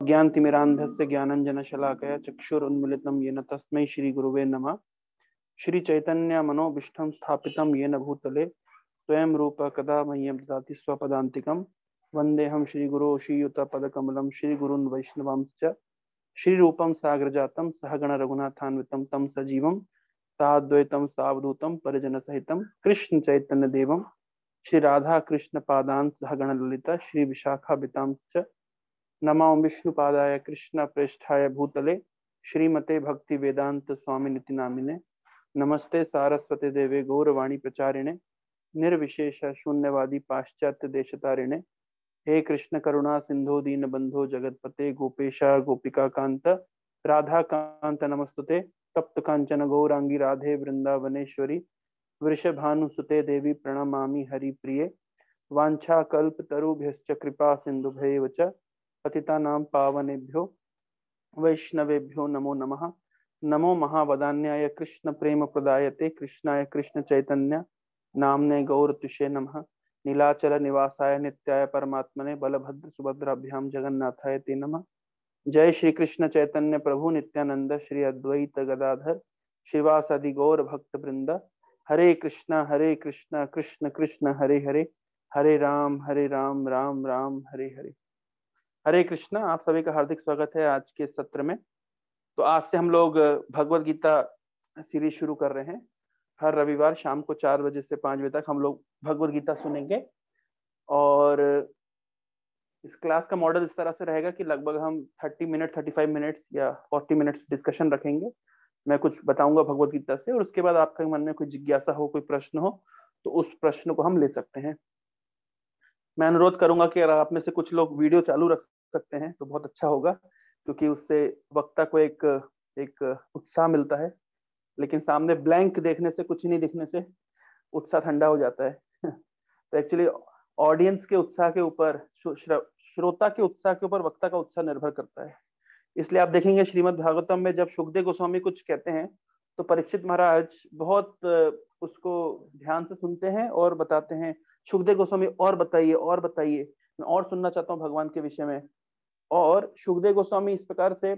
ज्ञानतिमिरान्धस्य ज्ञानञ्जनशलाकया चक्षुरुन्मिलितं येन तस्मै श्रीगुरुवे नमः। श्रीचैतन्यमनोभीष्टं स्थापितं येन भूतले स्वयं रूप कदा मह्यं ददाति स्वपदान्तिकं। वन्देऽहं श्रीगुरो श्रीयुतपदकमलं श्रीगुरून् वैष्णवांश्च श्रीरूपं साग्रजातं सहगण रघुनाथान्वितं तं सजीवं साद्वैतं सावधूतं परिजनसहितं कृष्ण चैतन्य देवं श्री राधा कृष्ण पादान् सहगण ललिता श्री विशाखाबितांश्च नमो विष्णुपादाय कृष्ण प्रेष्ठाय भूतले श्रीमते भक्ति वेदांत स्वामी निति नामिने। नमस्ते सारस्वती देवे गौरवाणी प्रचारिणे निर्विशेष शून्यवादी पाश्चात्य देशतारिणे। हे कृष्ण करुणा सिंधु दीन बंधो जगतपते गोपेशा गोपिका कांत राधा कांत नमस्तुते। तप्त कांचन गौरांगी राधे वृंदावनेश्वरी वृषभानुसुते देवी प्रणमामि हरिप्रिये। वाञ्छाकल्पतरुभ्यश्च कृपा सिन्धुभ्यैव च पतितानां पावनेभ्यो वैष्णवेभ्यो नमो नमः। नमो महावदान्याय कृष्ण प्रेम प्रदायते कृष्णाय कृष्ण चैतन्य नामने गौरतुषे नमः। नीलाचल निवासाय नित्याय परमात्मने बलभद्र सुभद्राभ्याम जगन्नाथाय ते नमः। जय श्री कृष्ण चैतन्य प्रभु नित्यानंद श्री अद्वैत गदाधर श्रीवासादि गौर भक्त वृंद। हरे कृष्ण कृष्ण कृष्ण हरे हरे हरे राम राम राम हरे हरे। हरे कृष्णा, आप सभी का हार्दिक स्वागत है आज के सत्र में। तो आज से हम लोग भगवत गीता सीरीज शुरू कर रहे हैं। हर रविवार शाम को 4 बजे से 5 बजे तक हम लोग भगवत गीता सुनेंगे। और इस क्लास का मॉडल इस तरह से रहेगा कि लगभग हम 30 मिनट 35 मिनट्स या 40 मिनट्स डिस्कशन रखेंगे। मैं कुछ बताऊंगा भगवत गीता से और उसके बाद आपके मन में कोई जिज्ञासा हो, कोई प्रश्न हो तो उस प्रश्न को हम ले सकते हैं। मैं अनुरोध करूंगा कि अगर आप में से कुछ लोग वीडियो चालू रख सकते हैं तो बहुत अच्छा होगा, क्योंकि उससे वक्ता को एक उत्साह मिलता है। लेकिन सामने ब्लैंक देखने से, कुछ नहीं दिखने से उत्साह ठंडा हो जाता है। तो एक्चुअली ऑडियंस के उत्साह के ऊपर, श्रोता के उत्साह के ऊपर वक्ता का उत्साह निर्भर करता है। इसलिए आप देखेंगे श्रीमद् भागवतम में जब शुकदेव गोस्वामी कुछ कहते हैं तो परीक्षित महाराज बहुत उसको ध्यान से सुनते हैं और बताते हैं, शुकदेव गोस्वामी और बताइए, मैं और सुनना चाहता हूँ भगवान के विषय में। और शुकदेव गोस्वामी इस प्रकार से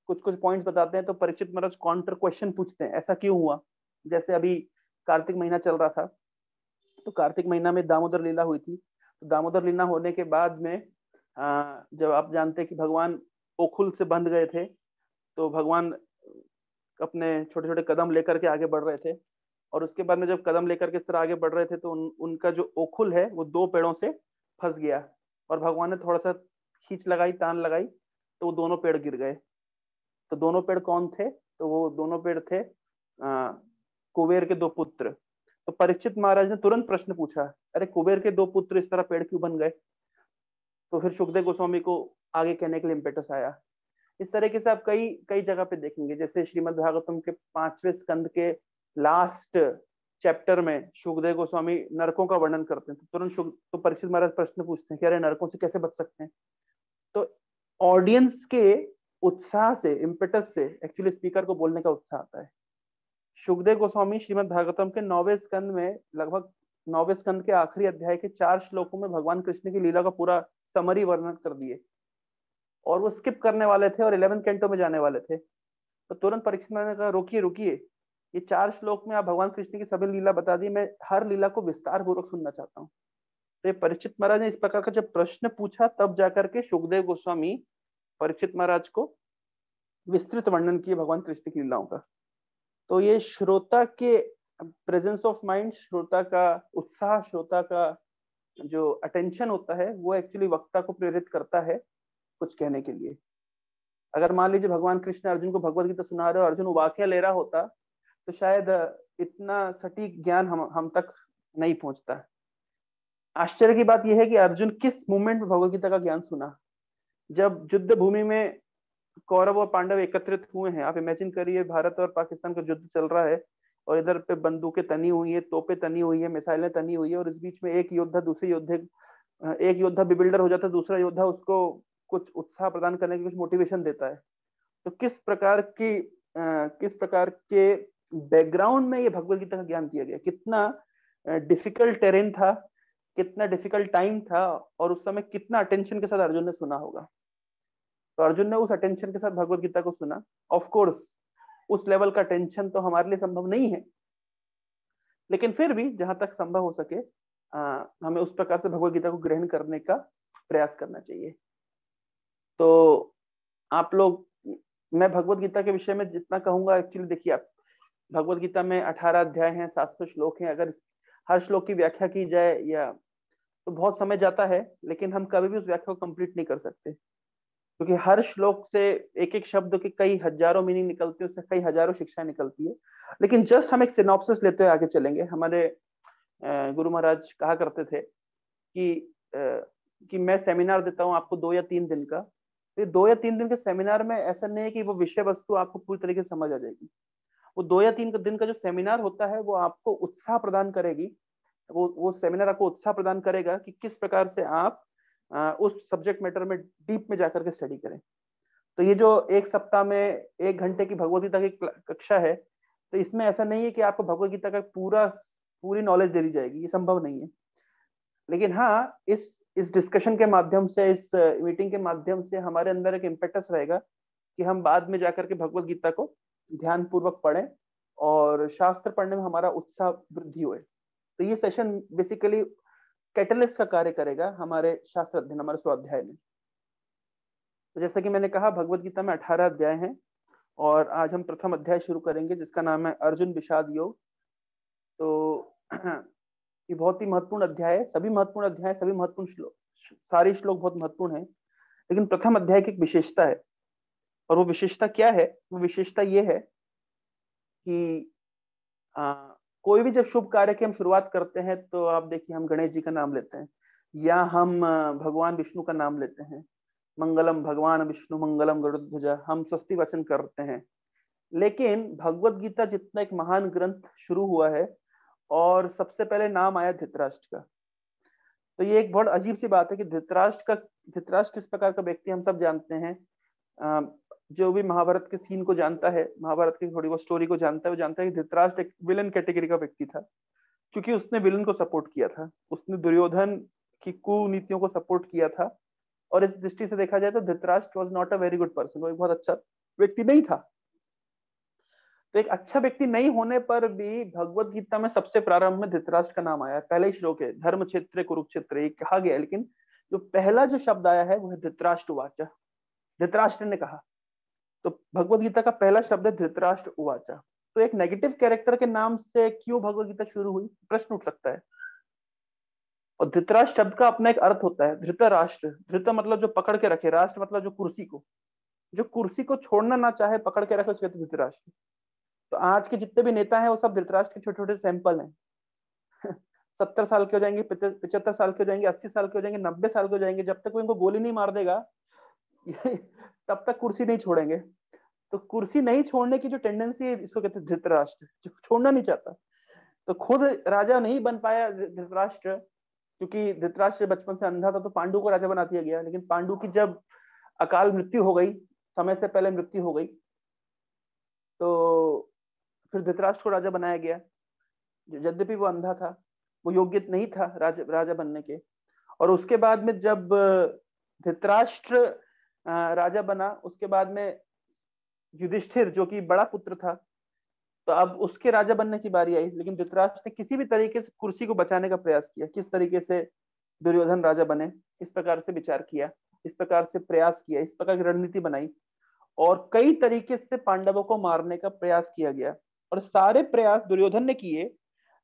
कुछ कुछ पॉइंट्स बताते हैं तो परीक्षित महाराज काउंटर क्वेश्चन पूछते हैं, ऐसा क्यों हुआ। जैसे अभी कार्तिक महीना चल रहा था, तो कार्तिक महीना में दामोदर लीला हुई थी। तो दामोदर लीला होने के बाद में जब आप जानते हैं कि भगवान ओखुल से बंध गए थे, तो भगवान अपने छोटे छोटे कदम लेकर के आगे बढ़ रहे थे। और उसके बाद में जब कदम लेकर के इस तरह आगे बढ़ रहे थे तो उनका जो ओखुल है वो 2 पेड़ों से फंस गया। और भगवान ने थोड़ा सा खींच लगाई, तान लगाई, तो वो दोनों पेड़ गिर गए। तो दोनों पेड़ कौन थे? तो वो दोनों पेड़ थे कुबेर के 2 पुत्र। तो परीक्षित महाराज ने तुरंत प्रश्न पूछा, अरे कुबेर के 2 पुत्र इस तरह पेड़ क्यों बन गए? तो फिर सुखदेव गोस्वामी को आगे कहने के लिए इम्पेटस आया। इस तरीके से आप कई कई जगह पे देखेंगे। जैसे श्रीमद् भागवतम के 5वें स्कंद के लास्ट चैप्टर में सुखदेव गोस्वामी नरकों का वर्णन करते हैं, तो तुरंत तो परीक्षित महाराज प्रश्न पूछते हैं कि अरे नरकों से कैसे बच सकते हैं। तो ऑडियंस के उत्साह से, इम्पेटस से एक्चुअली स्पीकर को बोलने का उत्साह आता है। सुखदेव गोस्वामी श्रीमद् भागवतम के 9वें स्कंद में, लगभग 9वें स्कंद के आखिरी अध्याय के 4 श्लोकों में भगवान कृष्ण की लीला का पूरा समरी वर्णन कर दिए। और वो स्किप करने वाले थे और 11 कैंटो में जाने वाले थे। तो तुरंत परीक्षित ने कहा, रोकिए रोकिए, ये 4 श्लोक में आप भगवान कृष्ण की सभी लीला बता दी, मैं हर लीला को विस्तार पूर्वक सुनना चाहता हूँ। तो ये परीक्षित महाराज ने इस प्रकार का जब प्रश्न पूछा, तब जाकर के सुखदेव गोस्वामी परीक्षित महाराज को विस्तृत वर्णन किए भगवान कृष्ण की लीलाओं का। तो ये श्रोता के प्रेजेंस ऑफ माइंड, श्रोता का उत्साह, श्रोता का जो अटेंशन होता है, वो एक्चुअली वक्ता को प्रेरित करता है कुछ कहने के लिए। अगर मान लीजिए भगवान कृष्ण अर्जुन को भगवत गीता सुना रहे और अर्जुन उबासियां ले रहा होता, तो शायद इतना सटीक ज्ञान हम तक नहीं पहुंचता। आश्चर्य की बात यह है कि अर्जुन किस मोमेंट में भगवत गीता का ज्ञान सुना? जब युद्ध भूमि में कौरव और पांडव एकत्रित हुए हैं। आप इमेजिन करिए, भारत और पाकिस्तान का युद्ध चल रहा है और इधर पे बंदूकें तनी हुई है, तोपें तनी हुई है, मिसाइलें तनी हुई है, और इस बीच में एक योद्धा दूसरे योद्धे, एक योद्धा बिबिल्डर हो जाता है, दूसरा योद्धा उसको कुछ उत्साह प्रदान करने की, कुछ मोटिवेशन देता है। तो किस प्रकार के बैकग्राउंड में ये भगवत गीता का ज्ञान दिया गया, कितना डिफिकल्ट टेरेन था, कितना डिफिकल्ट टाइम था, और उस समय कितना अटेंशन के साथ अर्जुन ने सुना होगा। तो अर्जुन ने उस अटेंशन के साथ भगवत गीता को सुना। ऑफ कोर्स उस लेवल का टेंशन तो हमारे लिए संभव नहीं है, लेकिन फिर भी जहां तक संभव हो सके हमें उस प्रकार से भगवत गीता को ग्रहण करने का प्रयास करना चाहिए। तो आप लोग, मैं भगवत गीता के विषय में जितना कहूंगा, एक्चुअली देखिए आप, भगवत गीता में 18 अध्याय हैं, 700 श्लोक हैं। अगर हर श्लोक की व्याख्या की जाए या तो बहुत समय जाता है, लेकिन हम कभी भी उस व्याख्या को कंप्लीट नहीं कर सकते, क्योंकि हर श्लोक से एक एक शब्द के कई हजारों मीनिंग निकलती है, उससे कई हजारों शिक्षाएं निकलती है। लेकिन जस्ट हम एक सिनॉप्सिस लेते हुए आगे चलेंगे। हमारे गुरु महाराज कहा करते थे कि मैं सेमिनार देता हूँ आपको 2 या 3 दिन का। तो 2 या 3 दिन के सेमिनार में ऐसा नहीं है कि वो विषय वस्तु आपको पूरी तरीके से समझ आ जाएगी। वो 2 या 3 दिन का जो सेमिनार होता है वो आपको उत्साह प्रदान करेगी, वो सेमिनार आपको उत्साह प्रदान करेगा कि किस प्रकार से आप उस सब्जेक्ट मैटर में डीप में जाकर के स्टडी करें। तो ये जो एक सप्ताह में 1 घंटे की भगवत गीता की कक्षा है, तो इसमें ऐसा नहीं है कि आपको भगवत गीता का पूरी नॉलेज दे दी जाएगी, ये संभव नहीं है। लेकिन हाँ, इस डिस्कशन के माध्यम से, इस मीटिंग के माध्यम से हमारे अंदर एक इम्पेटस रहेगा कि हम बाद में जाकर के भगवत गीता को ध्यान पूर्वक पढ़ें और शास्त्र पढ़ने में हमारा उत्साह वृद्धि हुए। तो ये सेशन बेसिकली कैटलिस्ट का कार्य करेगा हमारे शास्त्र अध्ययन, हमारे स्वाध्याय में। तो जैसा कि मैंने कहा, भगवत गीता में 18 अध्याय हैं और आज हम प्रथम अध्याय शुरू करेंगे जिसका नाम है अर्जुन विषाद योग। तो ये बहुत ही महत्वपूर्ण अध्याय है। सभी महत्वपूर्ण अध्याय, सभी महत्वपूर्ण श्लोक, सारे श्लोक बहुत महत्वपूर्ण है, लेकिन प्रथम अध्याय की एक विशेषता है। और वो विशेषता क्या है? वो विशेषता ये है कि कोई भी जब शुभ कार्य की हम शुरुआत करते हैं तो आप देखिए, हम गणेश जी का नाम लेते हैं या हम भगवान विष्णु का नाम लेते हैं, मंगलम भगवान विष्णु मंगलम गरुड़ध्वजा, हम स्वस्ति वचन करते हैं। लेकिन भगवत गीता जितना एक महान ग्रंथ शुरू हुआ है और सबसे पहले नाम आया धृतराष्ट्र का। तो ये एक बहुत अजीब सी बात है कि धृतराष्ट्र किस प्रकार का व्यक्ति हम सब जानते हैं। जो भी महाभारत के सीन को जानता है, महाभारत की थोड़ी बहुत स्टोरी को जानता है, वो जानता है कि धृतराष्ट्र एक विलन कैटेगरी का व्यक्ति था, क्योंकि उसने विलन को सपोर्ट किया था, उसने दुर्योधन की कुनीतियों को सपोर्ट किया था। और इस दृष्टि से देखा जाए तो Dhritarashtra was not a very good person, वो एक बहुत अच्छा व्यक्ति नहीं था। तो एक अच्छा व्यक्ति नहीं होने पर भी भगवत गीता में सबसे प्रारंभ में धृतराष्ट्र का नाम आया है। पहले ही श्लोक है, धर्म क्षेत्र कुरुक्षेत्र, ये कहा गया है, लेकिन जो पहला जो शब्द आया है वो है धृतराष्ट्र उवाचा, धृतराष्ट्र ने कहा। तो भगवत गीता का पहला शब्द है धृतराष्ट्र उवाचा। तो एक नेगेटिव कैरेक्टर के नाम से क्यों भगवत गीता शुरू हुई, प्रश्न उठ सकता है। और धृतराष्ट्र शब्द का अपना एक अर्थ होता है, धृतराष्ट्र। धृत मतलब जो पकड़ के रखे, राष्ट्र मतलब जो कुर्सी को, जो कुर्सी को छोड़ना ना चाहे, पकड़ के रखे, उसके धृतराष्ट्र। तो आज के जितने भी नेता हैं वो सब धृतराष्ट्र के छोटे छोटे सैंपल हैं। 70 साल के हो जाएंगे, 75 साल के हो जाएंगे, 80 साल के हो जाएंगे, 90 साल के हो जाएंगे, जब तक कोई इनको गोली नहीं मार देगा तब तक कुर्सी नहीं छोड़ेंगे। तो कुर्सी नहीं छोड़ने की जो टेंडेंसी है, इसको कहते हैं धृतराष्ट्र, जो छोड़ना नहीं चाहता। तो खुद राजा नहीं बन पाया धृतराष्ट्र, क्योंकि धृतराष्ट्र बचपन से अंधा था, तो पांडु को राजा बना दिया गया। लेकिन पांडु की जब अकाल मृत्यु हो गई, समय से पहले मृत्यु हो गई, तो फिर धृतराष्ट्र को राजा बनाया गया। यद्यपि वो अंधा था, वो योग्य नहीं था राजा बनने के। और उसके बाद में जब धृतराष्ट्र राजा बना, उसके बाद में युधिष्ठिर जो कि बड़ा पुत्र था, तो अब उसके राजा बनने की बारी आई। लेकिन धृतराष्ट्र ने किसी भी तरीके से कुर्सी को बचाने का प्रयास किया, किस तरीके से दुर्योधन राजा बने, इस प्रकार से विचार किया, इस प्रकार से प्रयास किया, इस प्रकार की रणनीति बनाई और कई तरीके से पांडवों को मारने का प्रयास किया गया। और सारे प्रयास दुर्योधन ने किए,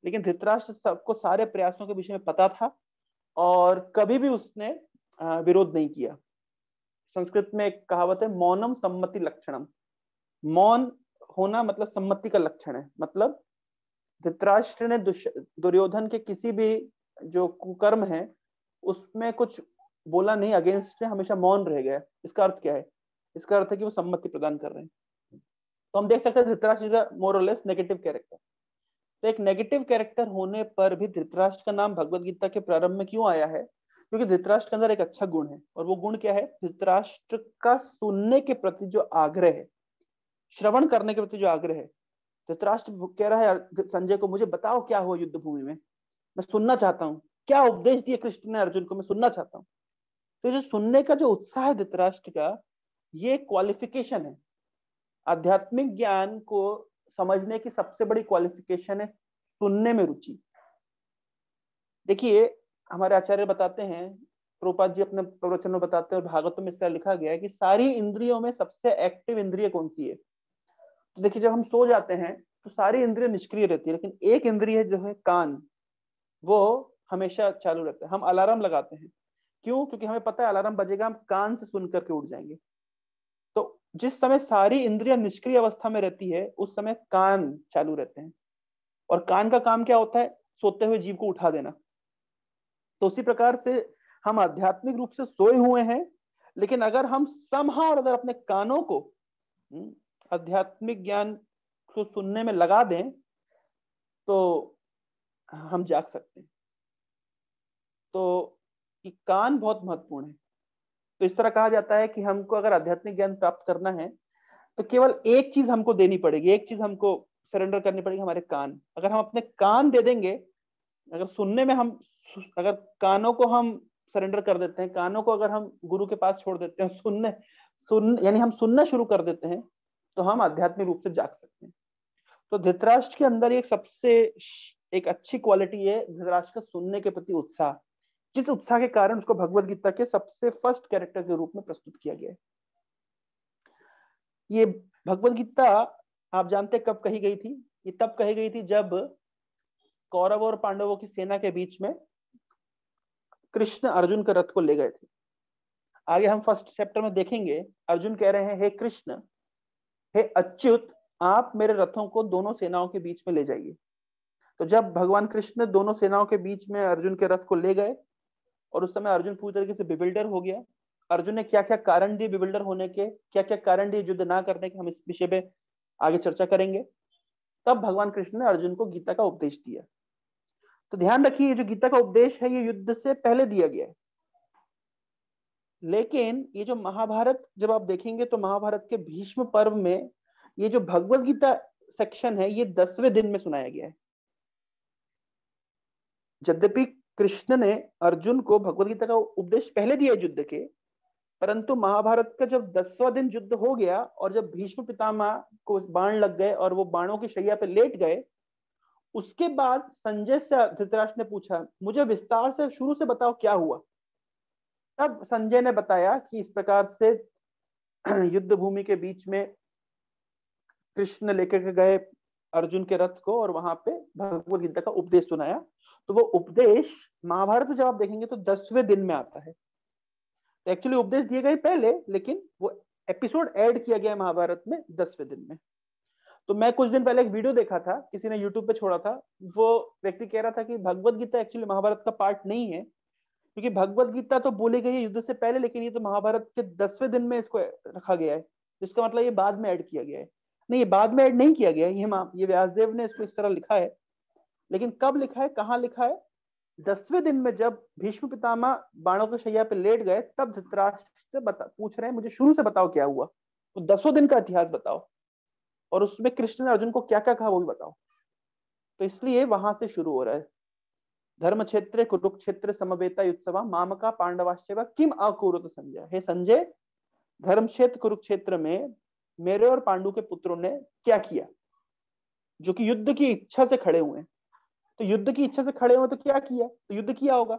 लेकिन धृतराष्ट्र सबको सारे प्रयासों के विषय में पता था और कभी भी उसने विरोध नहीं किया। संस्कृत में एक कहावत है, मौनम सम्मति लक्षणम। मौन होना मतलब सम्मति का लक्षण है। मतलब धृतराष्ट्र ने दुर्योधन के किसी भी जो कुकर्म है उसमें कुछ बोला नहीं, अगेंस्ट में हमेशा मौन रह गया। इसका अर्थ क्या है? इसका अर्थ है कि वो सम्मति प्रदान कर रहे हैं। तो हम देख सकते हैं धृतराष्ट्र इज अ मोर और लेस नेगेटिव कैरेक्टर। तो एक नेगेटिव कैरेक्टर होने पर भी धृतराष्ट्र का नाम भगवत गीता के प्रारंभ में क्यों आया है? क्योंकि धृतराष्ट्र के अंदर एक अच्छा गुण है, और वो गुण क्या है? धृतराष्ट्र का सुनने के प्रति जो आग्रह है, श्रवण करने के प्रति जो आग्रह है। धृतराष्ट्र कह रहा है संजय को, मुझे बताओ क्या हुआ युद्ध भूमि में, मैं सुनना चाहता हूँ, क्या उपदेश दिए कृष्ण ने अर्जुन को, मैं सुनना चाहता हूँ। तो जो सुनने का जो उत्साह है धृतराष्ट्र का, ये क्वालिफिकेशन है। आध्यात्मिक ज्ञान को समझने की सबसे बड़ी क्वालिफिकेशन है सुनने में रुचि। देखिए, हमारे आचार्य बताते हैं, प्रभुपाद जी अपने प्रवचन में बताते हैं, और भागवतम में इसका लिखा गया है कि सारी इंद्रियों में सबसे एक्टिव इंद्रिय कौन सी है। तो देखिए, जब हम सो जाते हैं तो सारी इंद्रिय निष्क्रिय रहती है, लेकिन एक इंद्रिय जो है कान, वो हमेशा चालू रहता है। हम अलार्म लगाते हैं, क्यों? क्योंकि हमें पता है अलार्म बजेगा, हम कान से सुन करके उठ जाएंगे। तो जिस समय सारी इंद्रियां निष्क्रिय अवस्था में रहती है, उस समय कान चालू रहते हैं। और कान का काम क्या होता है? सोते हुए जीव को उठा देना। तो उसी प्रकार से हम आध्यात्मिक रूप से सोए हुए हैं, लेकिन अगर हम समहाउ अगर अपने कानों को आध्यात्मिक ज्ञान को सुनने में लगा दें तो हम जाग सकते हैं। तो ये कान बहुत महत्वपूर्ण है। तो इस तरह कहा जाता है कि हमको अगर आध्यात्मिक ज्ञान प्राप्त करना है तो केवल एक चीज हमको देनी पड़ेगी, एक चीज हमको सरेंडर करनी पड़ेगी, हमारे कान। अगर हम अपने कान दे देंगे, अगर सुनने में हम, अगर कानों को हम सरेंडर कर देते हैं, कानों को अगर हम गुरु के पास छोड़ देते हैं, यानी हम सुनना शुरू कर देते हैं, तो हम आध्यात्मिक रूप से जाग सकते हैं। तो धृतराष्ट्र के अंदर एक सबसे एक अच्छी क्वालिटी है धृतराष्ट्र का सुनने के प्रति उत्साह, जिस उत्साह के कारण उसको भगवत गीता के सबसे फर्स्ट कैरेक्टर के रूप में प्रस्तुत किया गया है। ये भगवत गीता आप जानते कब कही गई थी? ये तब कही गई थी जब कौरव और पांडवों की सेना के बीच में कृष्ण अर्जुन के रथ को ले गए थे। आगे हम फर्स्ट चैप्टर में देखेंगे, अर्जुन कह रहे हैं, हे कृष्ण, हे अच्युत, आप मेरे रथों को दोनों सेनाओं के बीच में ले जाइए। तो जब भगवान कृष्ण दोनों सेनाओं के बीच में अर्जुन के रथ को ले गए, और उस समय अर्जुन पूरी तरीके से बिबिल्डर हो गया। अर्जुन ने क्या क्या कारण दिए बिबिल्डर होने के, क्या क्या कारण दिए युद्ध ना करने के, हम इस विषय पे आगे चर्चा करेंगे। तब भगवान कृष्ण ने अर्जुन को गीता का उपदेश दिया। तो ध्यान रखिए, ये जो गीता का उपदेश है ये युद्ध से पहले दिया गया है। लेकिन ये जो महाभारत जब आप देखेंगे तो महाभारत के भीष्म पर्व में ये जो भगवत गीता सेक्शन है ये 10वें दिन में सुनाया गया है। यद्यपि कृष्ण ने अर्जुन को भगवत गीता का उपदेश पहले दिया युद्ध के, परंतु महाभारत का जब 10वां दिन युद्ध हो गया और जब भीष्म पितामह को बाण लग गए और वो बाणों की शैया पे लेट गए, उसके बाद संजय से धृतराष्ट्र ने पूछा, मुझे विस्तार से शुरू से बताओ क्या हुआ। तब संजय ने बताया कि इस प्रकार से युद्ध भूमि के बीच में कृष्ण लेकर गए अर्जुन के रथ को और वहां पे भगवत गीता का उपदेश सुनाया। तो वो उपदेश महाभारत में जब आप देखेंगे तो 10वें दिन में आता है। तो एक्चुअली उपदेश दिए गए पहले, लेकिन वो एपिसोड ऐड किया गया महाभारत में 10वें दिन में। तो मैं कुछ दिन पहले एक वीडियो देखा था, किसी ने यूट्यूब पे छोड़ा था। वो व्यक्ति कह रहा था कि भगवत गीता एक्चुअली महाभारत का पार्ट नहीं है, क्योंकि भगवत गीता तो बोली गई है युद्ध से पहले, लेकिन ये तो महाभारत के 10वें दिन में इसको रखा गया है। इसका मतलब ये बाद में ऐड किया गया है। नहीं, ये बाद में ऐड नहीं किया गया है, ये व्यासदेव ने इसको इस तरह लिखा है। लेकिन कब लिखा है, कहाँ लिखा है? 10वें दिन में जब भीष्म पितामह बाणों की शैया पे लेट गए, तब धृतराष्ट्र से पूछ रहे हैं, मुझे शुरू से बताओ क्या हुआ, तो 10वें दिन का इतिहास बताओ, और उसमें कृष्ण ने अर्जुन को क्या क्या कहा वो भी बताओ। तो इसलिए वहां से शुरू हो रहा है, धर्म क्षेत्र कुरुक्षेत्र समवेता युत्सवा मामका पांडवाश्चैव किम अकुरुत संजय। हे संजय, धर्म क्षेत्र कुरुक्षेत्र में मेरे और पांडु के पुत्रों ने क्या किया, जो कि युद्ध की इच्छा से खड़े हुए हैं। तो युद्ध की इच्छा से खड़े हुए तो क्या किया? तो युद्ध किया होगा।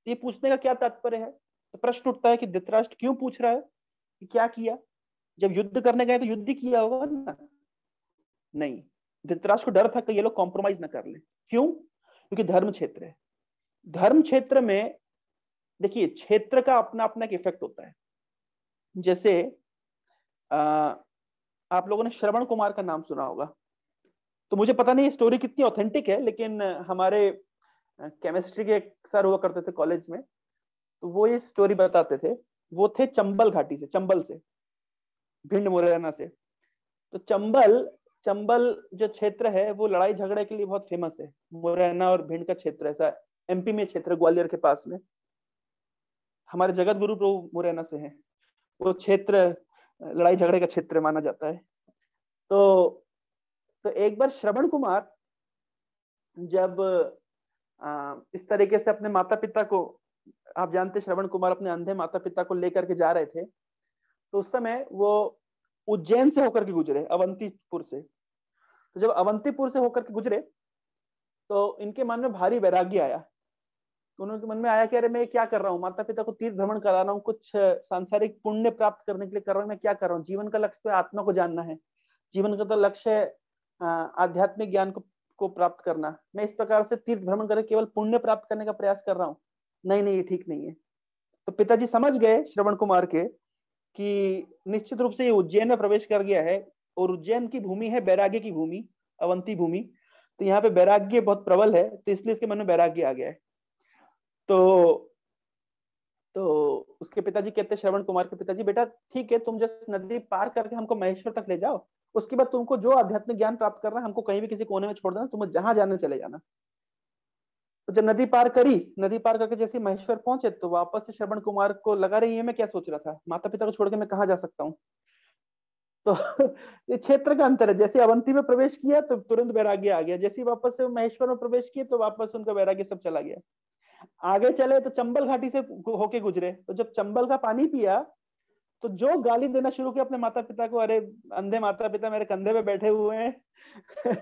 ये पूछने का क्या तात्पर्य है? तो प्रश्न उठता है कि धृतराष्ट्र क्यों पूछ रहा है कि क्या किया? जब युद्ध करने गए तो युद्ध किया होगा ना? नहीं, धृतराष्ट्र को डर था कि ये लोग कॉम्प्रोमाइज ना कर ले। क्यों? क्योंकि धर्म क्षेत्र है। धर्म क्षेत्र में देखिए, क्षेत्र का अपना अपना एक इफेक्ट होता है। जैसे आप लोगों ने श्रवण कुमार का नाम सुना होगा। तो मुझे पता नहीं स्टोरी कितनी ऑथेंटिक है, लेकिन हमारे केमिस्ट्री के एक सर हुआ करते थे कॉलेज में, तो वो ये स्टोरी बताते थे। वो थे चंबल घाटी से, चंबल से, भिंड मुरैना से। तो चंबल चंबल जो क्षेत्र है वो लड़ाई झगड़े के लिए बहुत फेमस है। मुरैना और भिंड का क्षेत्र ऐसा एमपी में क्षेत्र, ग्वालियर के पास में। हमारे जगत गुरु प्रभु मुरैना से हैं। वो क्षेत्र लड़ाई झगड़े का क्षेत्र माना जाता है। तो एक बार श्रवण कुमार जब इस तरीके से अपने माता पिता को, आप जानते श्रवण कुमार अपने अंधे माता पिता को लेकर के जा रहे थे, तो उस समय वो उज्जैन से होकर के गुजरे, अवंतीपुर से। तो जब अवंतीपुर से होकर के गुजरे तो इनके मन में भारी वैराग्य आया। तो उनके मन में आया कि अरे मैं क्या कर रहा हूँ, माता पिता को तीर्थ भ्रमण करा रहा हूँ, कुछ सांसारिक पुण्य प्राप्त करने के लिए कर रहा हूँ, मैं क्या कर रहा हूँ? जीवन का लक्ष्य तो आत्मा को जानना है, जीवन का तो लक्ष्य है आध्यात्मिक ज्ञान को प्राप्त करना। मैं इस प्रकार से तीर्थ भ्रमण करके केवल पुण्य प्राप्त करने का प्रयास कर रहा हूँ, नहीं नहीं, ये ठीक नहीं है। तो पिताजी समझ गए श्रवण कुमार के कि निश्चित रूप से ये उज्जैन में प्रवेश कर गया है, और उज्जैन की भूमि है वैराग्य की भूमि, अवंती भूमि। तो यहाँ पे वैराग्य बहुत प्रबल है, तो इसलिए इसके मन में वैराग्य आ गया है। तो उसके पिताजी कहते हैं, श्रवण कुमार के पिताजी, बेटा ठीक है, तुम जस्ट नदी पार करके हमको महेश्वर तक ले जाओ, उसके बाद तुमको जो आध्यात्मिक ज्ञान प्राप्त करना है हमको कहीं भी किसी कोने में छोड़ देना, तुम जहां जाने चले जाना। तो जब नदी पार करी, नदी पार करके जैसे महेश्वर पहुंचे, तो वापस से श्रवण कुमार को लगा रही है मैं क्या सोच रहा था, माता पिता को छोड़ के मैं कहाँ जा सकता हूँ। तो ये क्षेत्र का अंतर है, जैसे अवंती में प्रवेश किया तो तुरंत वैराग्य आ गया, जैसे ही वापस से महेश्वर में प्रवेश किए तो वापस उनका वैराग्य सब चला गया। आगे चले तो चंबल घाटी से होके गुजरे, तो जब चंबल का पानी पिया तो जो गाली देना शुरू किया अपने माता पिता को, अरे अंधे माता पिता मेरे कंधे पे बैठे हुए हैं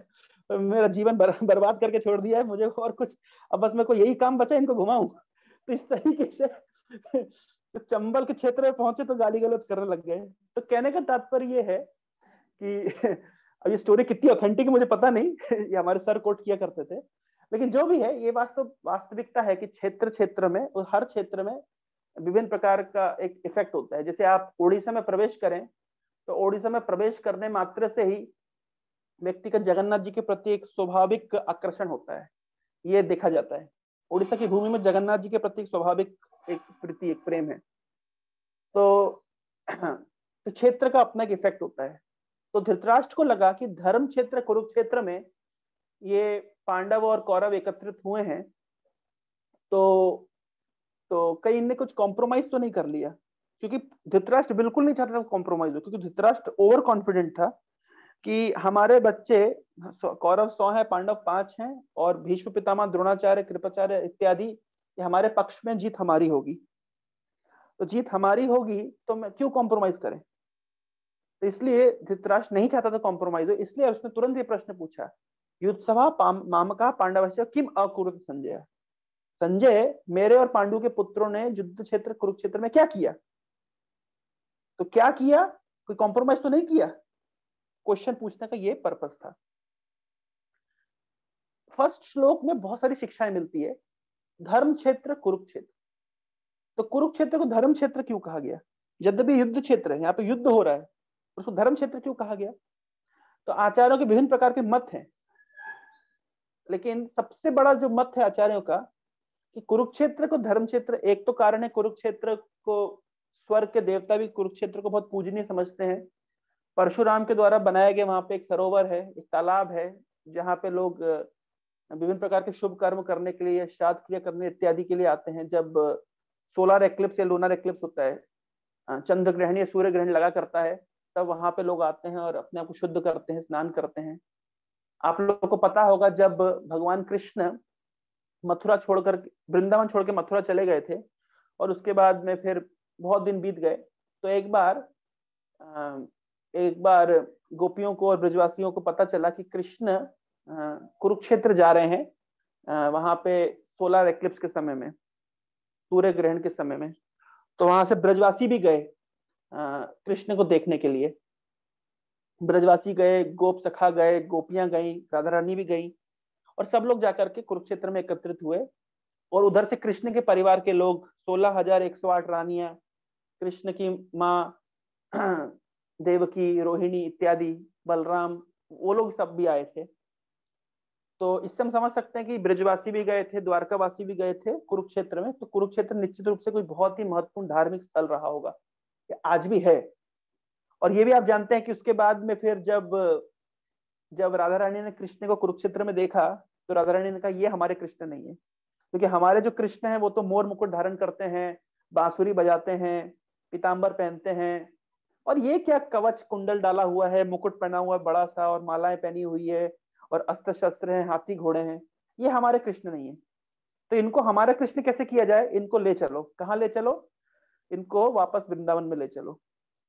मेरा जीवन बर्बाद करके छोड़ दिया है मुझे, और कुछ अब बस मेरे को यही काम बचा, इनको घुमाऊं। तो इस तरीके से तो चंबल के क्षेत्र में पहुंचे तो गाली गलौज करने लग गए। तो कहने का तात्पर्य ये है कि अब ये स्टोरी कितनी ऑथेंटिक है मुझे पता नहीं ये हमारे सर कोट किया करते थे, लेकिन जो भी है ये वास्तविकता है कि क्षेत्र क्षेत्र में और हर क्षेत्र में विभिन्न प्रकार का एक इफेक्ट होता है। जैसे आप उड़ीसा में प्रवेश करें तो उड़ीसा में प्रवेश करने मात्र से ही व्यक्ति का जगन्नाथ जी के प्रति एक स्वाभाविक आकर्षण होता है, ये देखा जाता है। उड़ीसा की भूमि में जगन्नाथ जी के प्रति एक स्वाभाविक एक प्रीति, एक प्रेम है। तो क्षेत्र का अपना एक इफेक्ट होता है। तो धृतराष्ट्र को लगा कि धर्म क्षेत्र कुरुक्षेत्र में ये पांडव और कौरव एकत्रित हुए हैं, तो कहीं इनने कुछ कॉम्प्रोमाइज तो नहीं कर लिया, क्योंकि धृतराष्ट्र बिल्कुल नहीं चाहता था कॉम्प्रोमाइज हो, क्योंकि धृतराष्ट्र ओवर कॉन्फिडेंट था कि हमारे बच्चे कौरव 100 हैं, पांडव 5 हैं, और भीष्म पितामह, द्रोणाचार्य, कृपाचार्य इत्यादि, ये हमारे पक्ष में, जीत हमारी होगी। तो जीत हमारी होगी तो मैं क्यों कॉम्प्रोमाइज करें। तो इसलिए धृतराष्ट्र नहीं चाहता था कॉम्प्रोमाइज हो, इसलिए उसने तुरंत ये प्रश्न पूछा, युत्सवा मामका पांडवस्य किम अकुरुत संजय। संजय, मेरे और पांडु के पुत्रों ने युद्ध क्षेत्र कुरुक्षेत्र में क्या किया? तो क्या किया, कोई कॉम्प्रोमाइज तो नहीं किया। क्वेश्चन पूछने का ये पर्पस था। फर्स्ट श्लोक में बहुत सारी शिक्षाएं मिलती है। धर्म क्षेत्र कुरुक्षेत्र, तो कुरुक्षेत्र को धर्म क्षेत्र क्यों कहा गया? यद्यपि युद्ध क्षेत्र है, यहाँ पे युद्ध हो रहा है, उसको धर्म क्षेत्र क्यों कहा गया? तो आचार्यों के विभिन्न प्रकार के मत हैं, लेकिन सबसे बड़ा जो मत है आचार्यों का कि कुरुक्षेत्र को धर्म क्षेत्र, एक तो कारण है कुरुक्षेत्र को स्वर्ग के देवता भी कुरुक्षेत्र को बहुत पूजनीय समझते हैं। परशुराम के द्वारा बनाया गया वहां पे एक सरोवर है, एक तालाब है, जहाँ पे लोग विभिन्न प्रकार के शुभ कर्म करने के लिए, श्राद्ध क्रिया करने इत्यादि के लिए आते हैं। जब सोलर एक्लिप्स या लूनर एक्लिप्स होता है, चंद्र ग्रहण या सूर्य ग्रहण लगा करता है, तब वहां पे लोग आते हैं और अपने आप को शुद्ध करते हैं, स्नान करते हैं। आप लोगों को पता होगा जब भगवान कृष्ण मथुरा छोड़कर, वृंदावन छोड़ के मथुरा चले गए थे, और उसके बाद में फिर बहुत दिन बीत गए, तो एक बार गोपियों को और ब्रजवासियों को पता चला कि कृष्ण कुरुक्षेत्र जा रहे हैं, वहां पे सोलर एक्लिप्स के समय में, सूर्य ग्रहण के समय में। तो वहां से ब्रजवासी भी गए कृष्ण को देखने के लिए। ब्रजवासी गए, गोप सखा गए, गोपियां गई, राधा रानी भी गई, और सब लोग जाकर के कुरुक्षेत्र में एकत्रित हुए। और उधर से कृष्ण के परिवार के लोग, 16,108 रानियां, कृष्ण की माँ देवकी, रोहिणी इत्यादि, बलराम, वो लोग सब भी आए थे। तो इससे हम समझ सकते हैं कि ब्रजवासी भी गए थे, द्वारकावासी भी गए थे कुरुक्षेत्र में। तो कुरुक्षेत्र निश्चित रूप से कोई बहुत ही महत्वपूर्ण धार्मिक स्थल रहा होगा, आज भी है। और ये भी आप जानते हैं कि उसके बाद में फिर जब राधा रानी ने कृष्ण को कुरुक्षेत्र में देखा, तो राधा रानी ने कहा ये हमारे कृष्ण नहीं है, क्योंकि हमारे जो कृष्ण हैं वो तो मोर मुकुट धारण करते हैं, बांसुरी बजाते हैं, पीताम्बर पहनते हैं, और ये क्या कवच कुंडल डाला हुआ है, मुकुट पहना हुआ है बड़ा सा, और मालाएं पहनी हुई है, और अस्त्र शस्त्र हैं, हाथी घोड़े हैं, ये हमारे कृष्ण नहीं है। तो इनको हमारा कृष्ण कैसे किया जाए, इनको ले चलो। कहाँ ले चलो? इनको वापस वृंदावन में ले चलो।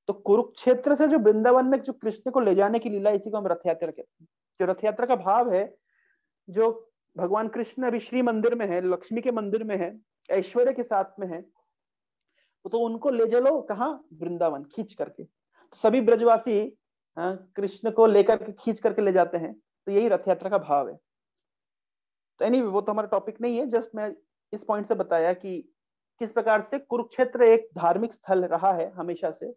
तो कुरुक्षेत्र से जो वृंदावन में जो कृष्ण को ले जाने की लीला, इसी को हम रथ यात्रा कहते हैं। जो रथ यात्रा का भाव है, जो भगवान कृष्ण अभी श्री मंदिर में है, लक्ष्मी के मंदिर में है, ऐश्वर्य के साथ में है, तो उनको ले चलो कहाँ, वृंदावन खींच करके। तो सभी ब्रजवासी कृष्ण को लेकर के खींच करके ले जाते हैं। तो यही रथ यात्रा का भाव है। तो एनीवे वो तो हमारा टॉपिक नहीं है, जस्ट मैं इस पॉइंट से बताया कि किस प्रकार से कुरुक्षेत्र एक धार्मिक स्थल रहा है हमेशा से।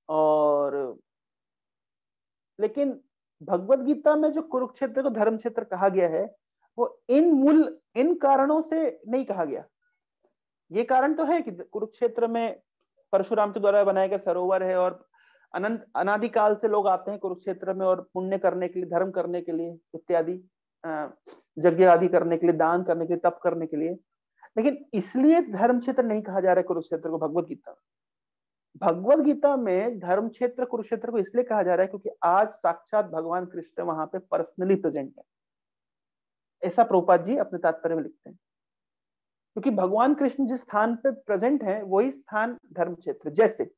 और लेकिन भगवत गीता में जो कुरुक्षेत्र को धर्म क्षेत्र कहा गया है, वो इन कारणों से नहीं कहा गया। ये कारण तो है कि कुरुक्षेत्र में परशुराम के द्वारा बनाया गया सरोवर है, और अनंत अनादिकाल से लोग आते हैं कुरुक्षेत्र में, और पुण्य करने के लिए, धर्म करने के लिए, इत्यादि यज्ञ आदि करने के लिए, दान करने के लिए, तप करने के लिए। लेकिन इसलिए धर्म क्षेत्र नहीं कहा जा रहा है कुरुक्षेत्र को भगवत गीता में। भगवत गीता में धर्म क्षेत्र कुरुक्षेत्र को इसलिए कहा जा रहा है क्योंकि आज साक्षात भगवान कृष्ण वहां पे पर्सनली प्रेजेंट है। ऐसा प्रभुपाद जी अपने तात्पर्य में लिखते हैं। क्योंकि भगवान कृष्ण जिस स्थान पे प्रेजेंट है वही स्थान धर्म क्षेत्र। जैसे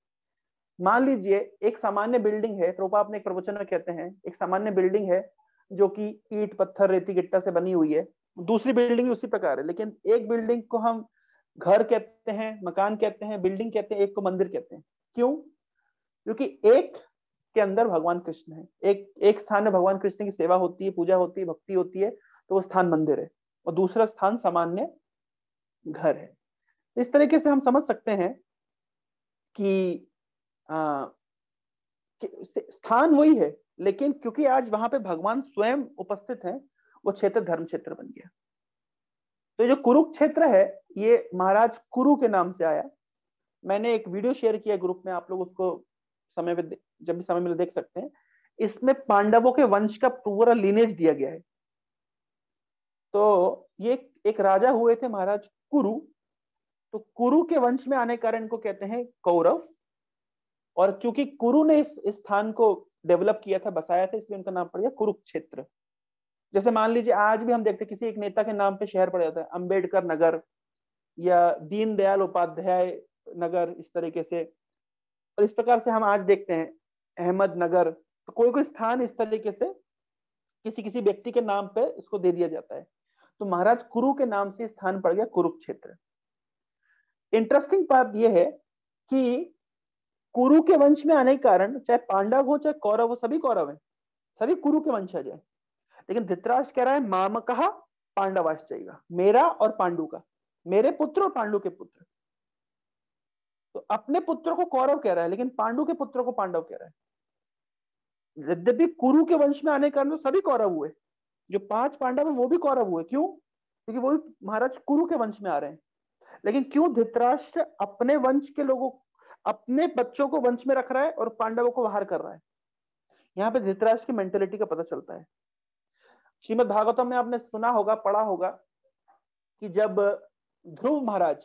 मान लीजिए एक सामान्य बिल्डिंग है, प्रभुपाद अपने एक प्रवचन में कहते हैं, एक सामान्य बिल्डिंग है जो कि ईंट पत्थर रेती गिट्टा से बनी हुई है, दूसरी बिल्डिंग उसी प्रकार है, लेकिन एक बिल्डिंग को हम घर कहते हैं, मकान कहते हैं, बिल्डिंग कहते हैं, एक को मंदिर कहते हैं। क्यों? क्योंकि एक के अंदर भगवान कृष्ण है, एक स्थान में भगवान कृष्ण की सेवा होती है, पूजा होती है, भक्ति होती है, तो वो स्थान मंदिर है, और दूसरा स्थान सामान्य घर है। इस तरीके से हम समझ सकते हैं कि स्थान वही है, लेकिन क्योंकि आज वहां पे भगवान स्वयं उपस्थित हैं, वो क्षेत्र धर्म क्षेत्र बन गया। तो जो कुरुक्षेत्र है, ये महाराज कुरु के नाम से आया। मैंने एक वीडियो शेयर किया ग्रुप में, आप लोग उसको समय में जब भी समय मिले देख सकते हैं। इसमें पांडवों के वंश का पूरा लीनेज दिया गया है। तो ये एक राजा हुए थे महाराज कुरु। तो कुरु के वंश में आने के कारण इनको कहते हैं कौरव। और क्योंकि कुरु ने इस स्थान को डेवलप किया था, बसाया था, इसलिए उनका नाम पड़ गया कुरुक्षेत्र। जैसे मान लीजिए आज भी हम देखते हैं किसी एक नेता के नाम पे शहर पड़ जाता है, अंबेडकर नगर या दीनदयाल उपाध्याय नगर, इस तरीके से। और इस प्रकार से हम आज देखते हैं अहमद नगर। तो कोई कोई स्थान इस तरीके से किसी किसी व्यक्ति के नाम पे इसको दे दिया जाता है। तो महाराज कुरु के नाम से स्थान पड़ गया कुरुक्षेत्र। इंटरेस्टिंग बात यह है कि कुरु के वंश में आने के कारण चाहे पांडव हो चाहे कौरव हो, सभी कौरव हैं, सभी कुरु के वंशज है। लेकिन धृतराष्ट्र कह रहा है मामकः पांडवाश्चैव, मेरा और पांडु का, मेरे पुत्र और पांडु के पुत्र। तो अपने पुत्र को कौरव कह रहा है, लेकिन पांडु के पुत्र को पांडव कह रहा है। यद्यपि कुरु के वंश में आने के कारण सभी कौरव हुए, जो 5 पांडव है वो भी कौरव हुए। क्यों? क्योंकि वो भी महाराज कुरु के वंश में आ रहे हैं। लेकिन क्यों धृतराष्ट्र अपने वंश के लोगों, अपने बच्चों को वंश में रख रहा है और पांडवों को बाहर कर रहा है? यहाँ पे धृतराष्ट्र की मेंटेलिटी का पता चलता है। श्रीमद् भागवतम में आपने सुना होगा, पढ़ा होगा कि जब ध्रुव महाराज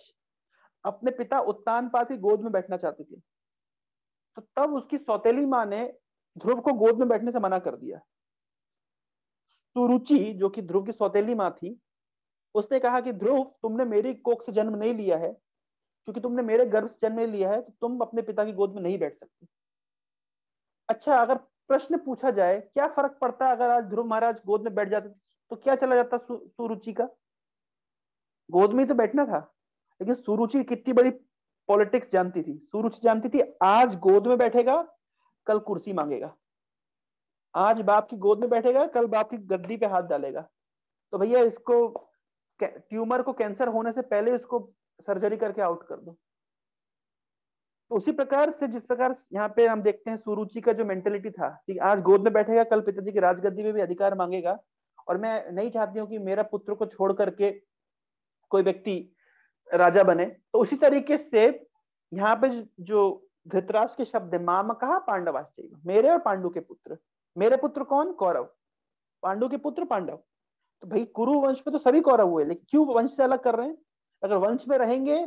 अपने पिता उत्तानपाद की गोद में बैठना चाहते थे, तो तब उसकी सौतेली माँ ने ध्रुव को गोद में बैठने से मना कर दिया। सुरुचि जो कि ध्रुव की सौतेली माँ थी, उसने कहा कि ध्रुव, तुमने मेरी कोख से जन्म नहीं लिया है, क्योंकि तुमने मेरे गर्भ से जन्म लिया है, तो तुम अपने पिता की गोद में नहीं बैठ सकते। अच्छा, अगर प्रश्न पूछा जाए क्या फर्क पड़ता अगर आज ध्रुव महाराज गोद में बैठ जाते, तो क्या चला जाता सुरुचि का? गोद में ही तो बैठना था। लेकिन सुरुचि कितनी बड़ी पॉलिटिक्स जानती थी। सुरुचि जानती थी आज गोद में बैठेगा, कल कुर्सी मांगेगा। आज बाप की गोद में बैठेगा, कल बाप की गद्दी पे हाथ डालेगा। तो भैया इसको, ट्यूमर को कैंसर होने से पहले इसको सर्जरी करके आउट कर दो। तो उसी प्रकार से जिस प्रकार यहाँ पे हम देखते हैं सुरुचि का जो मेंटेलिटी था कि आज गोद में बैठेगा, कल पिताजी की राजगद्दी में भी अधिकार मांगेगा, और मैं नहीं चाहती हूँ कि मेरा पुत्र को छोड़ करके कोई व्यक्ति राजा बने। तो उसी तरीके से यहाँ पे जो धृतराष्ट्र के शब्द है मामकः पांडवाश्चैव, मेरे और पांडु के पुत्र। मेरे पुत्र कौन? कौरव। पांडु के पुत्र पांडव। तो भाई कुरु वंश में तो सभी कौरव हुए, लेकिन क्यों वंश से अलग कर रहे हैं? अगर वंश में रहेंगे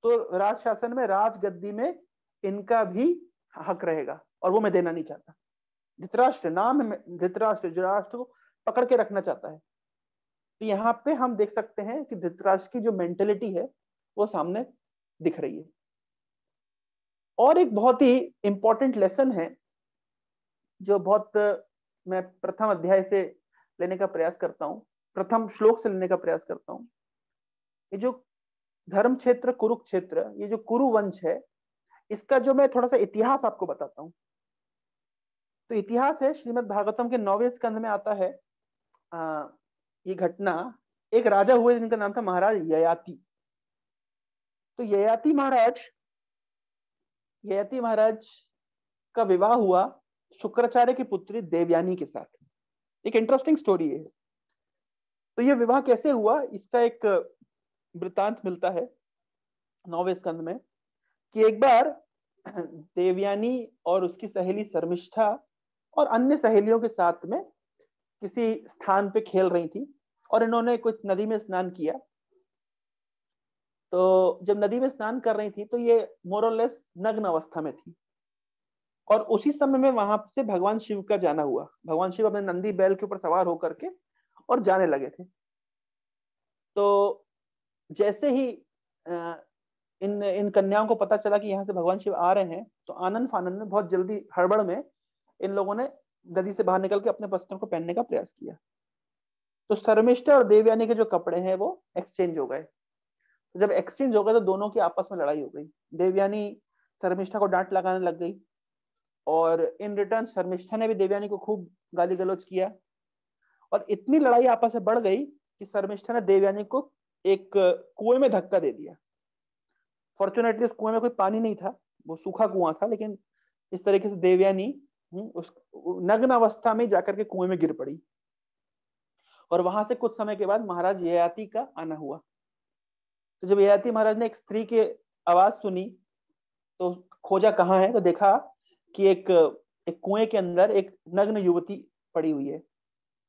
तो राज शासन में, राज गद्दी में इनका भी हक रहेगा, और वो मैं देना नहीं चाहता। धृतराष्ट्र नाम है, धृतराष्ट्र जो राष्ट्र को पकड़ के रखना चाहता है। तो यहाँ पे हम देख सकते हैं कि धृतराष्ट्र की जो मेंटेलिटी है वो सामने दिख रही है। और एक बहुत ही इंपॉर्टेंट लेसन है जो बहुत मैं प्रथम अध्याय से लेने का प्रयास करता हूँ, प्रथम श्लोक से लेने का प्रयास करता हूँ। ये जो धर्म क्षेत्र कुरुक्षेत्र, ये जो कुरु वंश है, इसका जो मैं थोड़ा सा इतिहास आपको बताता हूँ। तो इतिहास है, श्रीमद् भागवतम के 9वें स्कंद में आता है ये घटना। एक राजा हुए जिनका नाम था महाराज ययाति। तो ययाति महाराज का विवाह हुआ शुक्राचार्य की पुत्री देवयानी के साथ। एक इंटरेस्टिंग स्टोरी है। तो ये विवाह कैसे हुआ, इसका एक वृतांत मिलता है 9वें स्कंद में कि एक बार देवयानी और उसकी सहेली शर्मिष्ठा और अन्य सहेलियों के साथ में किसी स्थान पे खेल रही थी और इन्होंने कुछ नदी में स्नान किया। तो जब नदी में स्नान कर रही थी तो ये मोरलेस नग्न अवस्था में थी और उसी समय में वहां से भगवान शिव का जाना हुआ। भगवान शिव अपने नंदी बैल के ऊपर सवार होकर के और जाने लगे थे। तो जैसे ही इन इन कन्याओं को पता चला कि यहाँ से भगवान शिव आ रहे हैं, तो आनंद फानंद में बहुत जल्दी हड़बड़ में इन लोगों ने नदी से बाहर निकल के अपने वस्त्रों को पहनने का प्रयास किया। तो शर्मिष्ठा और देवयानी के जो कपड़े हैं वो एक्सचेंज हो गए। तो जब एक्सचेंज हो गए तो दोनों की आपस में लड़ाई हो गई। देवयानी शर्मिष्ठा को डांट लगाने लग गई और इन रिटर्न शर्मिष्ठा ने भी देवयानी को खूब गाली गलौज किया और इतनी लड़ाई आपस में बढ़ गई कि शर्मिष्ठा ने देवयानी को एक कुएं में धक्का दे दिया। फॉर्चुनेटली उस कुएं में कोई पानी नहीं था, वो सूखा कुआं था, लेकिन इस तरीके से देवयानी उस नग्न अवस्था में जाकर के कुएं में गिर पड़ी। और वहां से कुछ समय के बाद महाराज ययाति का आना हुआ। तो जब ययाति महाराज ने एक स्त्री की आवाज सुनी तो खोजा कहाँ है, तो देखा कि एक कुएं के अंदर एक नग्न युवती पड़ी हुई है।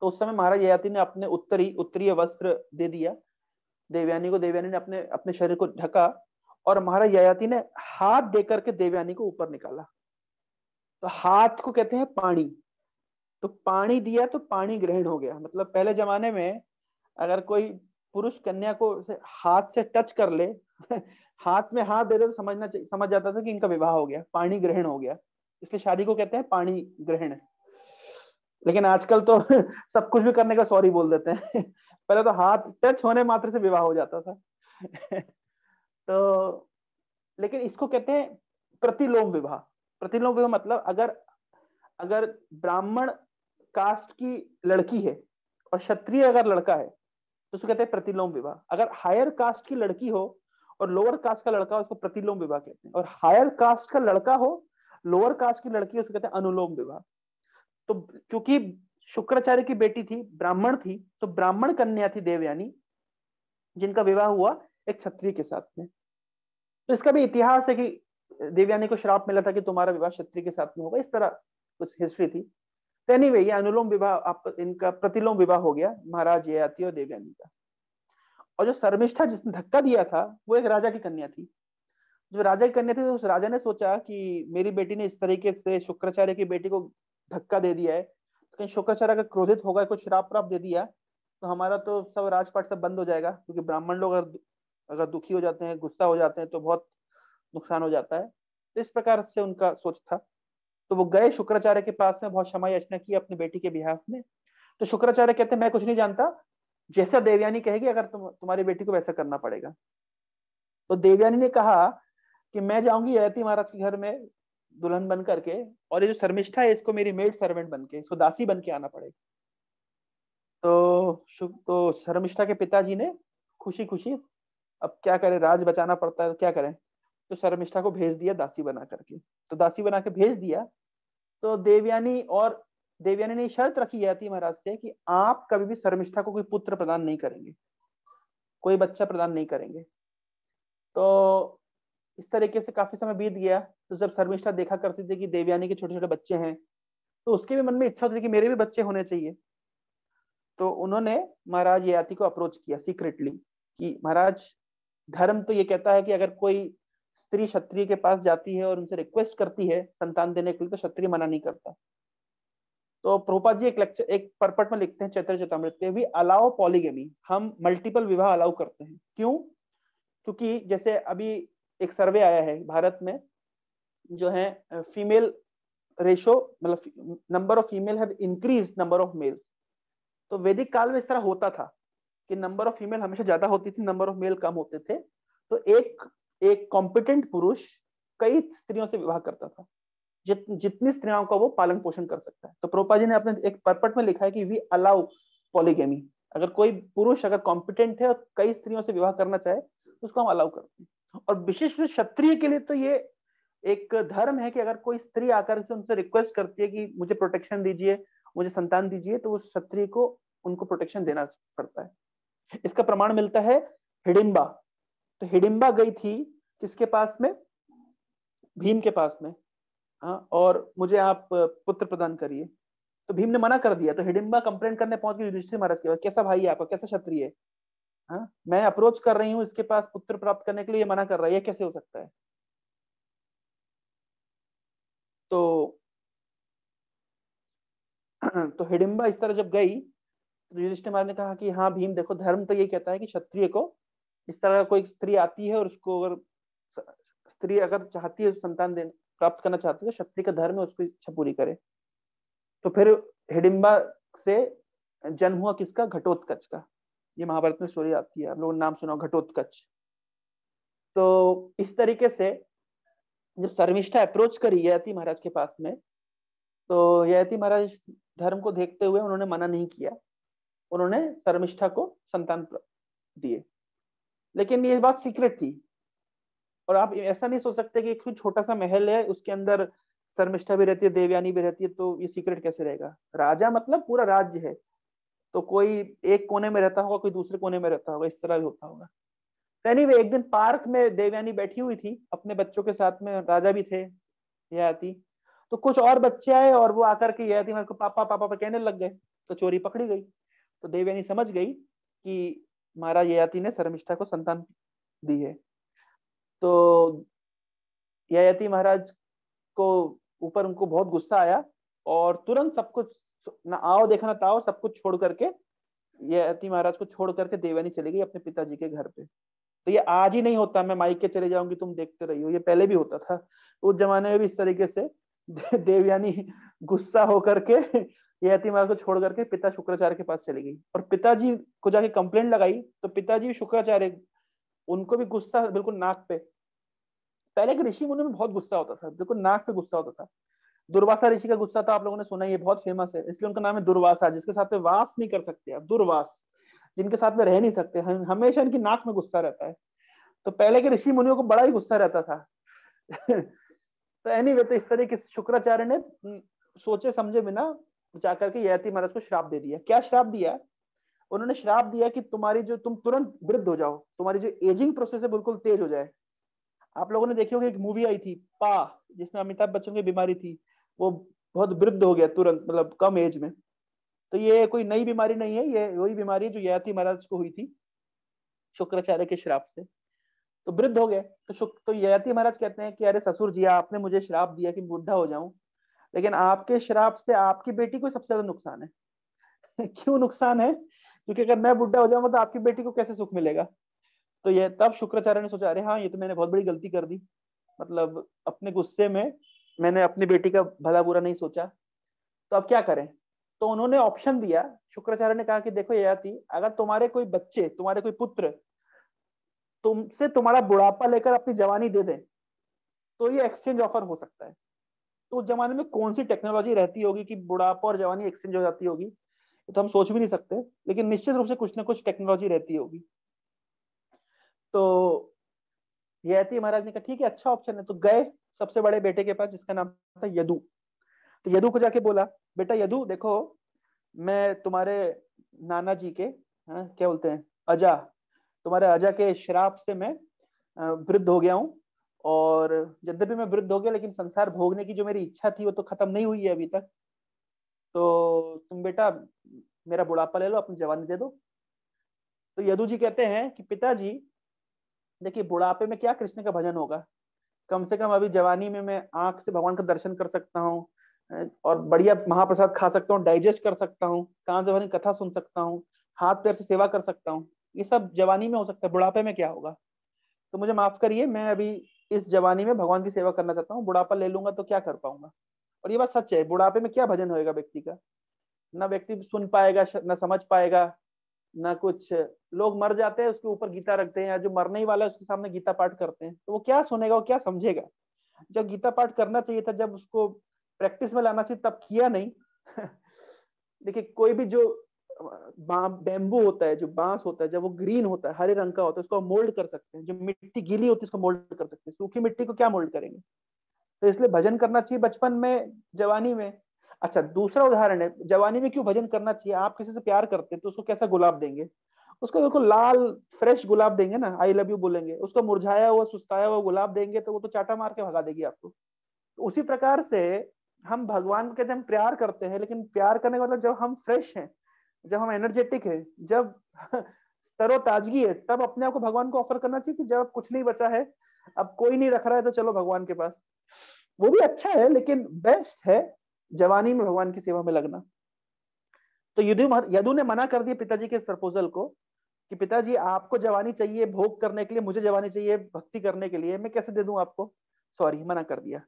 तो उस समय महाराज ययाति ने अपने उत्तरीय वस्त्र दे दिया देवयानी को। देवयानी ने अपने अपने शरीर को ढका और महाराज ययाति ने हाथ देकर के देवयानी को ऊपर निकाला। तो हाथ को कहते हैं पानी। तो पानी दिया तो पानी ग्रहण हो गया। मतलब पहले जमाने में अगर कोई पुरुष कन्या को हाथ से टच कर ले हाथ में हाथ दे दे तो समझ जाता था कि इनका विवाह हो गया, पानी ग्रहण हो गया। इसलिए शादी को कहते हैं पानी ग्रहण। लेकिन आजकल तो सब कुछ भी करने का सॉरी बोल देते हैं पहले तो हाथ टच होने मात्र से विवाह हो जाता था तो लेकिन इसको कहते हैं प्रतिलोम विवाह। प्रतिलोम विवाह मतलब अगर अगर ब्राह्मण कास्ट की लड़की है और क्षत्रिय अगर लड़का है तो उसको कहते हैं प्रतिलोम विवाह। अगर हायर कास्ट की लड़की हो और लोअर कास्ट का लड़का हो उसको प्रतिलोम विवाह कहते हैं। और हायर कास्ट का लड़का हो, लोअर कास्ट की लड़की हो, उसको कहते हैं अनुलोम विवाह। तो क्योंकि शुक्राचार्य की बेटी थी, ब्राह्मण थी, तो ब्राह्मण कन्या थी देवयानी, जिनका विवाह हुआ एक क्षत्रिय के साथ में। तो इसका भी इतिहास है कि देवयानी को श्राप मिला था कि तुम्हारा विवाह क्षत्रिय के साथ में होगा, इस तरह कुछ हिस्ट्री थी। तो एनीवे ये अनुलोम विवाह, आप इनका प्रतिलोम विवाह हो गया महाराज ययाति और देवयानी का। और जो शर्मिष्ठा जिसने धक्का दिया था वो एक राजा की कन्या थी। जो राजा की कन्या थी तो उस राजा ने सोचा कि मेरी बेटी ने इस तरीके से शुक्राचार्य की बेटी को धक्का दे दिया है, तो कहीं शुक्राचार्य अगर क्रोधित होगा, कुछ श्राप प्राप दे दिया तो हमारा तो सब राजपाट सब बंद हो जाएगा। क्योंकि ब्राह्मण लोग अगर दुखी हो जाते हैं, गुस्सा हो जाते हैं तो बहुत नुकसान हो जाता है। तो इस प्रकार से उनका सोच था। तो वो गए शुक्राचार्य के पास में, बहुत क्षमा याचना की अपनी बेटी के बिहाफ में। तो शुक्राचार्य कहते मैं कुछ नहीं जानता, जैसा देवयानी कहेगी अगर तुम्हारी बेटी को वैसा करना पड़ेगा। तो देवयानी ने कहा कि मैं जाऊंगी ययाति महाराज के घर में दुल्हन बन करके, और ये जो शर्मिष्ठा है इसको मेरी मेड सर्वेंट बन के, इसको दासी बन के आना पड़ेगा। तो शर्मिष्ठा के पिताजी ने खुशी खुशी, अब क्या करें, राज बचाना पड़ता है तो क्या करें, तो शर्मिष्ठा को भेज दिया दासी बना करके। तो दासी बना के भेज दिया। तो देवयानी ने शर्त रखी ययाति महाराज से कि आप कभी भी शर्मिष्ठा को कोई पुत्र प्रदान नहीं करेंगे, कोई बच्चा प्रदान नहीं करेंगे। तो इस तरीके से काफी समय बीत गया। तो जब शर्मिष्ठा देखा करती थी कि देवयानी के छोटे छोटे बच्चे हैं, तो उसके भी मन में इच्छा होती थी कि मेरे भी बच्चे होने चाहिए। तो उन्होंने महाराज ययाति को अप्रोच किया सीक्रेटली कि महाराज, धर्म तो ये कहता है कि अगर कोई स्त्री क्षत्रिय के पास जाती है और उनसे रिक्वेस्ट करती है संतान देने के लिए तो क्षत्रिय मना नहीं करता। तो प्रभुपाद जी एक परपट में लिखते हैं चैतन्य चैतामृत के, वी अलाउ पॉलीगेमी, हम मल्टीपल विवाह अलाउ करते हैं। क्यों? क्योंकि जैसे अभी एक सर्वे आया है भारत में जो है फीमेल रेशो, मतलब number of female have increase number of male. तो वैदिक काल में इस तरह होता था कि नंबर ऑफ फीमेल हमेशा ज्यादा होती थी, नंबर ऑफ मेल कम होते थे। तो एक एक कॉम्पिटेंट पुरुष कई स्त्रियों से विवाह करता था, जितनी स्त्रियों का वो पालन पोषण कर सकता है। तो प्रोपा जी ने अपने एक परपट में लिखा है कि वी अलाउ पॉलीगेमी। अगर कोई पुरुष अगर कॉम्पिटेंट है और कई स्त्रियों से विवाह करना चाहे तो उसको हम अलाउ करते हैं। और विशेष रूप से क्षत्रिय के लिए तो ये एक धर्म है कि अगर कोई स्त्री आकर से उनसे रिक्वेस्ट करती है कि मुझे प्रोटेक्शन दीजिए, मुझे संतान दीजिए, तो उस क्षत्रिय को उनको प्रोटेक्शन देना पड़ता है। इसका प्रमाण मिलता है हिडिंबा। तो हिडिंबा गई थी किसके पास में? भीम के पास में। हाँ, और मुझे आप पुत्र प्रदान करिए। तो भीम ने मना कर दिया। तो हिडिंबा कंप्लेंट करने पहुंच गई युधिष्ठिर महाराज के पास, कैसा भाई है आपका, कैसा क्षत्रिय है? हाँ, मैं अप्रोच कर रही हूँ इसके पास पुत्र प्राप्त करने के लिए, ये मना कर रहा है, ये कैसे हो सकता है? तो तो हिडिंबा इस तरह जब गई तो युधिष्ठिर महाराज ने कहा कि हाँ भीम, देखो धर्म तो ये कहता है कि क्षत्रिय को, इस तरह कोई स्त्री आती है और उसको अगर स्त्री अगर चाहती है संतान देना प्राप्त करना चाहती है तो क्षत्रिय का धर्म है उसको इच्छा पूरी करे। तो फिर हिडिंबा से जन्म हुआ किसका? घटोत्कच का। ये महाभारत में स्टोरी आती है, आप लोगों ने नाम सुना, घटोत्कच। तो इस तरीके से जब शर्मिष्ठा अप्रोच करी ययाति महाराज के पास में, तो ययाति महाराज धर्म को देखते हुए उन्होंने मना नहीं किया, उन्होंने शर्मिष्ठा को संतान दिए। लेकिन ये बात सीक्रेट थी, और आप ऐसा नहीं सोच सकते कि एक छोटा सा महल है उसके अंदर शर्मिष्ठा भी रहती है, देवयानी भी रहती है, तो ये सीक्रेट कैसे रहेगा? राजा मतलब पूरा राज्य है, तो कोई एक कोने में रहता होगा, कोई दूसरे कोने में रहता होगा, इस तरह भी होता होगा। तो एनीवे, एक दिन पार्क में देवयानी बैठी हुई थी अपने बच्चों के साथ में, राजा भी थे, ययाति। तो कुछ और बच्चे आए और वो आकर के ययाति मेरे को पापा पापा कहने लग गए, तो चोरी पकड़ी गई। तो देवयानी समझ गई कि महाराज ययाति ने शर्मिष्ठा को संतान दी है। तो ययाति महाराज को ऊपर उनको बहुत गुस्सा आया, और तुरंत सब कुछ, ना आओ देखा ना ताओ, सब कुछ छोड़ करके ययाति महाराज को छोड़ करके देवयानी चली गई अपने पिताजी के घर पे। तो ये आज ही नहीं होता, मैं मायके चले जाऊंगी तुम देखते रहियो, ये पहले भी होता था। उस जमाने में भी इस तरीके से देवयानी गुस्सा होकर के ययाति महाराज को छोड़ करके पिता शुक्राचार्य के पास चली गई, और पिताजी को जाके कंप्लेंट लगाई। तो पिताजी शुक्राचार्य, उनको भी गुस्सा बिल्कुल नाक पे। पहले के ऋषि मुनि में बहुत गुस्सा होता था, बिल्कुल नाक पे गुस्सा होता था। दुर्वासा ऋषि का गुस्सा था, आप लोगों ने सुना, ये बहुत फेमस है, इसलिए उनका नाम है दुर्वासा, जिसके साथ में वास नहीं कर सकते आप, दुर्वास, जिनके साथ में रह नहीं सकते, हमेशा इनकी नाक में गुस्सा रहता है। तो पहले के ऋषि मुनियों को बड़ा ही गुस्सा रहता था। तो एनीवे, तो इस तरीके से शुक्राचार्य ने सोचे समझे बिना जाकर के ययाति महाराज को श्राप दे दिया। क्या श्राप दिया? उन्होंने श्राप दिया कि तुम्हारी जो, तुम तुरंत वृद्ध हो जाओ, तुम्हारी जो एजिंग प्रोसेस है बिल्कुल तेज हो जाए। आप लोगों ने देखी होगी एक मूवी आई थी पा, जिसमें अमिताभ बच्चन की बीमारी थी, वो बहुत वृद्ध हो गया तुरंत, मतलब कम एज में। तो ये कोई नई बीमारी नहीं है, ये वही बीमारी है जो ययाति महाराज को हुई थी शुक्राचार्य के श्राप से। तो वृद्ध हो गए। तो ययाति महाराज कहते हैं कि अरे ससुर जी, आपने मुझे श्राप दिया कि बुढ़ा हो जाऊं, लेकिन आपके श्राप से आपकी बेटी को सबसे ज्यादा नुकसान है। क्यों नुकसान है? क्योंकि अगर मैं बुढ़ा हो जाऊंगा तो आपकी बेटी को कैसे सुख मिलेगा? तो ये तब शुक्राचार्य ने सोचा, अरे हाँ, ये तो मैंने बहुत बड़ी गलती कर दी, मतलब अपने गुस्से में मैंने अपनी बेटी का भला बुरा नहीं सोचा। तो अब क्या करें? तो उन्होंने ऑप्शन दिया। शुक्राचार्य ने कहा कि देखो ययाति, अगर तुम्हारे कोई बच्चे, तुम्हारे कोई पुत्र तुमसे तुम्हारा बुढ़ापा लेकर अपनी जवानी दे दे, तो ये एक्सचेंज ऑफर हो सकता है। तो उस जमाने में कौन सी टेक्नोलॉजी रहती होगी कि बुढ़ापा और जवानी एक्सचेंज हो जाती होगी, तो हम सोच भी नहीं सकते, लेकिन निश्चित रूप से कुछ ना कुछ टेक्नोलॉजी रहती होगी। तो ययाति महाराज ने कहा ठीक है, अच्छा ऑप्शन है। तो गए सबसे बड़े बेटे के पास, जिसका नाम था यदु। तो यदु को जाके बोला, बेटा यदु देखो, मैं तुम्हारे नाना जी के, क्या बोलते हैं, अजा, तुम्हारे अजा के श्राप से मैं वृद्ध हो गया हूँ। और यद्यपि मैं वृद्ध हो गया, लेकिन संसार भोगने की जो मेरी इच्छा थी वो तो खत्म नहीं हुई है अभी तक। तो तुम बेटा मेरा बुढ़ापा ले लो, अपनी जवानी दे दो। तो यदु जी कहते हैं कि पिताजी देखिए, बुढ़ापे में क्या कृष्ण का भजन होगा, कम से कम अभी जवानी में मैं आंख से भगवान का दर्शन कर सकता हूँ, और बढ़िया महाप्रसाद खा सकता हूँ, डाइजेस्ट कर सकता हूँ, कान से भगवान की कथा सुन सकता हूँ, हाथ पैर से सेवा कर सकता हूँ, ये सब जवानी में हो सकता है, बुढ़ापे में क्या होगा? तो मुझे माफ करिए, मैं अभी इस जवानी में भगवान की सेवा करना चाहता हूँ, बुढ़ापा ले लूंगा तो क्या कर पाऊंगा। और ये बात सच है, बुढ़ापे में क्या भजन होएगा व्यक्ति का, ना व्यक्ति सुन पाएगा, ना समझ पाएगा, ना कुछ। लोग मर जाते हैं उसके ऊपर गीता रखते हैं, या जो मरने ही वाला है उसके सामने गीता पाठ करते हैं, तो वो क्या सुनेगा, वो क्या समझेगा। जब गीता पाठ करना चाहिए था, जब उसको प्रैक्टिस में लाना चाहिए, तब किया नहीं। देखिए कोई भी जो बैम्बू होता है, जो बांस होता है, जब वो ग्रीन होता है, हरे रंग का होता है, उसको मोल्ड कर सकते हैं। जो मिट्टी गीली होती है उसको मोल्ड कर सकते हैं, सूखी मिट्टी को क्या मोल्ड करेंगे। तो इसलिए भजन करना चाहिए बचपन में, जवानी में। अच्छा, दूसरा उदाहरण है, जवानी में क्यों भजन करना चाहिए। आप किसी से प्यार करते हैं तो उसको कैसा गुलाब देंगे, उसको बिल्कुल लाल फ्रेश गुलाब देंगे ना, आई लव यू बोलेंगे। उसको मुरझाया हुआ सुस्ताया हुआ गुलाब देंगे तो वो तो चाटा मार के भगा देगी आपको। तो उसी प्रकार से हम भगवान को कहते हैं हम प्यार करते हैं, लेकिन प्यार करने का मतलब जब हम फ्रेश हैं, जब हम एनर्जेटिक है, जब तरोताजगी है, तब अपने आप को भगवान को ऑफर करना चाहिए। कि जब कुछ नहीं बचा है, अब कोई नहीं रख रहा है, तो चलो भगवान के पास। वो भी अच्छा है, लेकिन बेस्ट है जवानी में भगवान की सेवा में लगना। तो यदु ने मना कर दिया पिताजी के इस प्रपोजल को, कि पिताजी आपको जवानी चाहिए भोग करने के लिए, मुझे जवानी चाहिए भक्ति करने के लिए, मैं कैसे दे दूं आपको। सॉरी, मना कर दिया।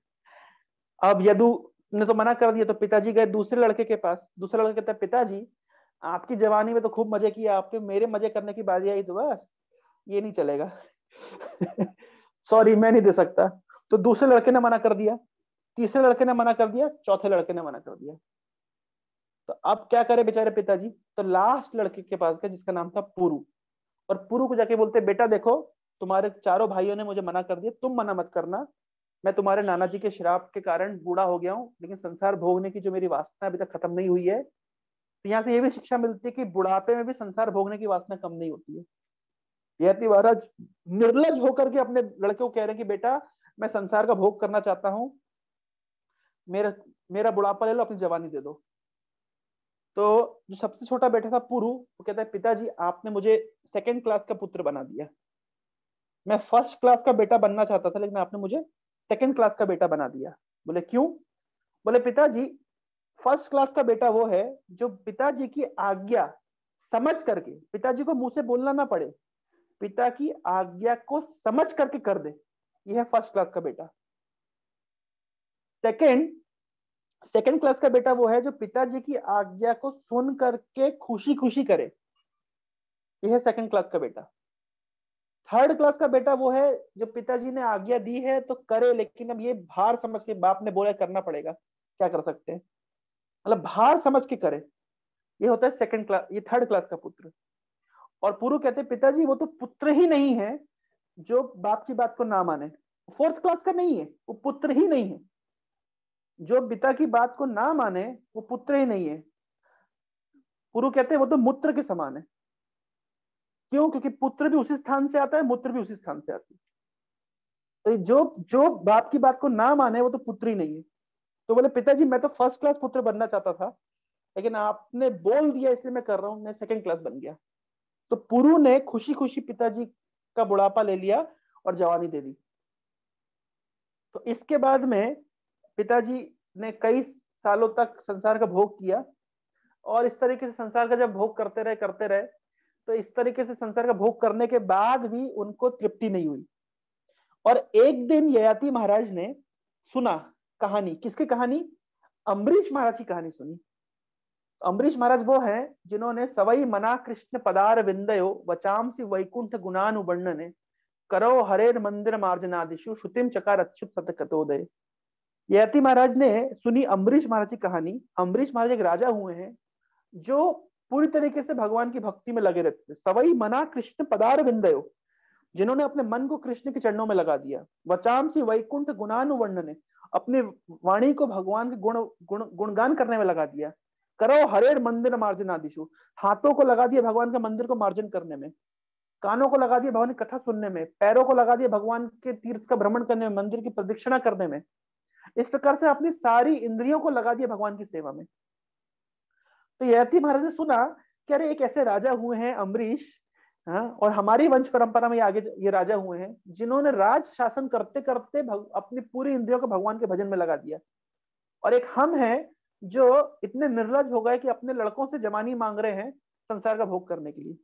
अब यदु ने तो मना कर दिया, तो पिताजी गए दूसरे लड़के के पास। दूसरा लड़का कहता है, पिताजी आपकी जवानी में तो खूब मजे किए आपके, मेरे मजे करने की बारी आई तो बस ये नहीं चलेगा। सॉरी, मैं नहीं दे सकता। तो दूसरे लड़के ने मना कर दिया, तीसरे लड़के ने मना कर दिया, चौथे लड़के ने मना कर दिया। तो अब क्या करे बेचारे पिताजी। तो लास्ट लड़के के पास गए जिसका नाम था पुरु। और पुरु को जाके बोलते, बेटा देखो, तुम्हारे चारों भाइयों ने मुझे मना कर दिया, तुम मना मत करना। मैं तुम्हारे नाना जी के श्राप के कारण बूढ़ा हो गया हूँ, लेकिन संसार भोगने की जो मेरी वासना अभी तक खत्म नहीं हुई है। तो यहाँ से ये भी शिक्षा मिलती है कि बुढ़ापे में भी संसार भोगने की वासना कम नहीं होती है। यति महाराज निर्लज होकर के अपने लड़के को कह रहे हैं कि बेटा मैं संसार का भोग करना चाहता हूँ, मेरा मेरा बुढ़ापा ले लो, अपनी जवानी दे दो। तो जो सबसे छोटा बेटा था पुरु, वो कहता है, पिताजी आपने मुझे सेकंड क्लास का पुत्र बना दिया। मैं फर्स्ट क्लास का बेटा बनना चाहता था, लेकिन आपने मुझे सेकंड क्लास का बेटा बना दिया। बोले क्यों। बोले पिताजी, फर्स्ट क्लास का बेटा वो है जो पिताजी की आज्ञा समझ करके, पिताजी को मुंह से बोलना ना पड़े, पिता की आज्ञा को समझ करके कर दे, यह है फर्स्ट क्लास का बेटा। सेकंड सेकंड क्लास का बेटा वो है जो पिताजी की आज्ञा को सुन करके खुशी खुशी करे, यह है सेकंड क्लास का बेटा। थर्ड क्लास का बेटा वो है जो पिताजी ने आज्ञा दी है तो करे, लेकिन अब ये भार समझ के, बाप ने बोला करना पड़ेगा, क्या कर सकते हैं, मतलब भार समझ के करे। ये होता है सेकंड क्लास, ये थर्ड क्लास का पुत्र। और पुरु कहते हैं, पिताजी वो तो पुत्र ही नहीं है जो बाप की बात को ना माने। फोर्थ क्लास का नहीं है, वो पुत्र ही नहीं है। जो पिता की बात को ना माने वो पुत्र ही नहीं है। पुरु कहते हैं वो तो मूत्र के समान है। क्यों, क्योंकि पुत्र भी उसी स्थान से आता है, मूत्र भी उसी स्थान से आती है। तो जो जो बाप की बात को ना माने वो तो पुत्र ही नहीं है। तो बोले पिताजी मैं तो फर्स्ट क्लास पुत्र बनना चाहता था, लेकिन आपने बोल दिया इसलिए मैं कर रहा हूं, मैं सेकंड क्लास बन गया। तो पुरु ने खुशी खुशी पिताजी का बुढ़ापा ले लिया और जवानी दे दी। तो इसके बाद में पिताजी ने कई सालों तक संसार का भोग किया। और इस तरीके से संसार का जब भोग करते रहे, तो इस तरीके से संसार का भोग करने के बाद भी उनको तृप्ति नहीं हुई। और एक दिन ययाति महाराज ने सुना कहानी, किसकी कहानी, अम्बरीश महाराज की कहानी सुनी। अम्बरीश महाराज वो हैं जिन्होंने सवई मना कृष्ण पदार विंदयो वचामसी वैकुंठ गुणानुवर्णने करो हरेर मंदिर मार्जनादिशु श्रुतिम चकार अच्युत सतकतोदय। ययाति महाराज ने सुनी अम्बरीश महाराज की कहानी। अम्बरीश महाराज एक राजा हुए हैं जो पूरी तरीके से भगवान की भक्ति में लगे रहते थे। सवई मना कृष्ण पदार विंदयो, जिन्होंने अपने मन को कृष्ण के चरणों में लगा दिया। वचामसी वैकुंठ गुणानुवर्णने, अपनी वाणी को भगवान के गुणगान करने में लगा दिया। करो हरेर मंदिर मार्जनादिशु, हाथों को लगा दिया भगवान के मंदिर को मार्जन करने में। कानों को लगा दिया भगवान की कथा सुनने में। पैरों को लगा दिया भगवान के तीर्थ का भ्रमण करने में, मंदिर की प्रदक्षिणा करने में। इस प्रकार से अपनी सारी इंद्रियों को लगा दिया भगवान की सेवा में। तो ययाति महाराज ने सुना कि अरे एक ऐसे राजा हुए हैं अम्बरीश, हाँ, और हमारी वंश परंपरा में आगे ये राजा हुए हैं जिन्होंने राज शासन करते करते अपनी पूरी इंद्रियों को भगवान के भजन में लगा दिया। और एक हम हैं जो इतने निर्लज हो गए कि अपने लड़कों से जवानी मांग रहे हैं संसार का भोग करने के लिए।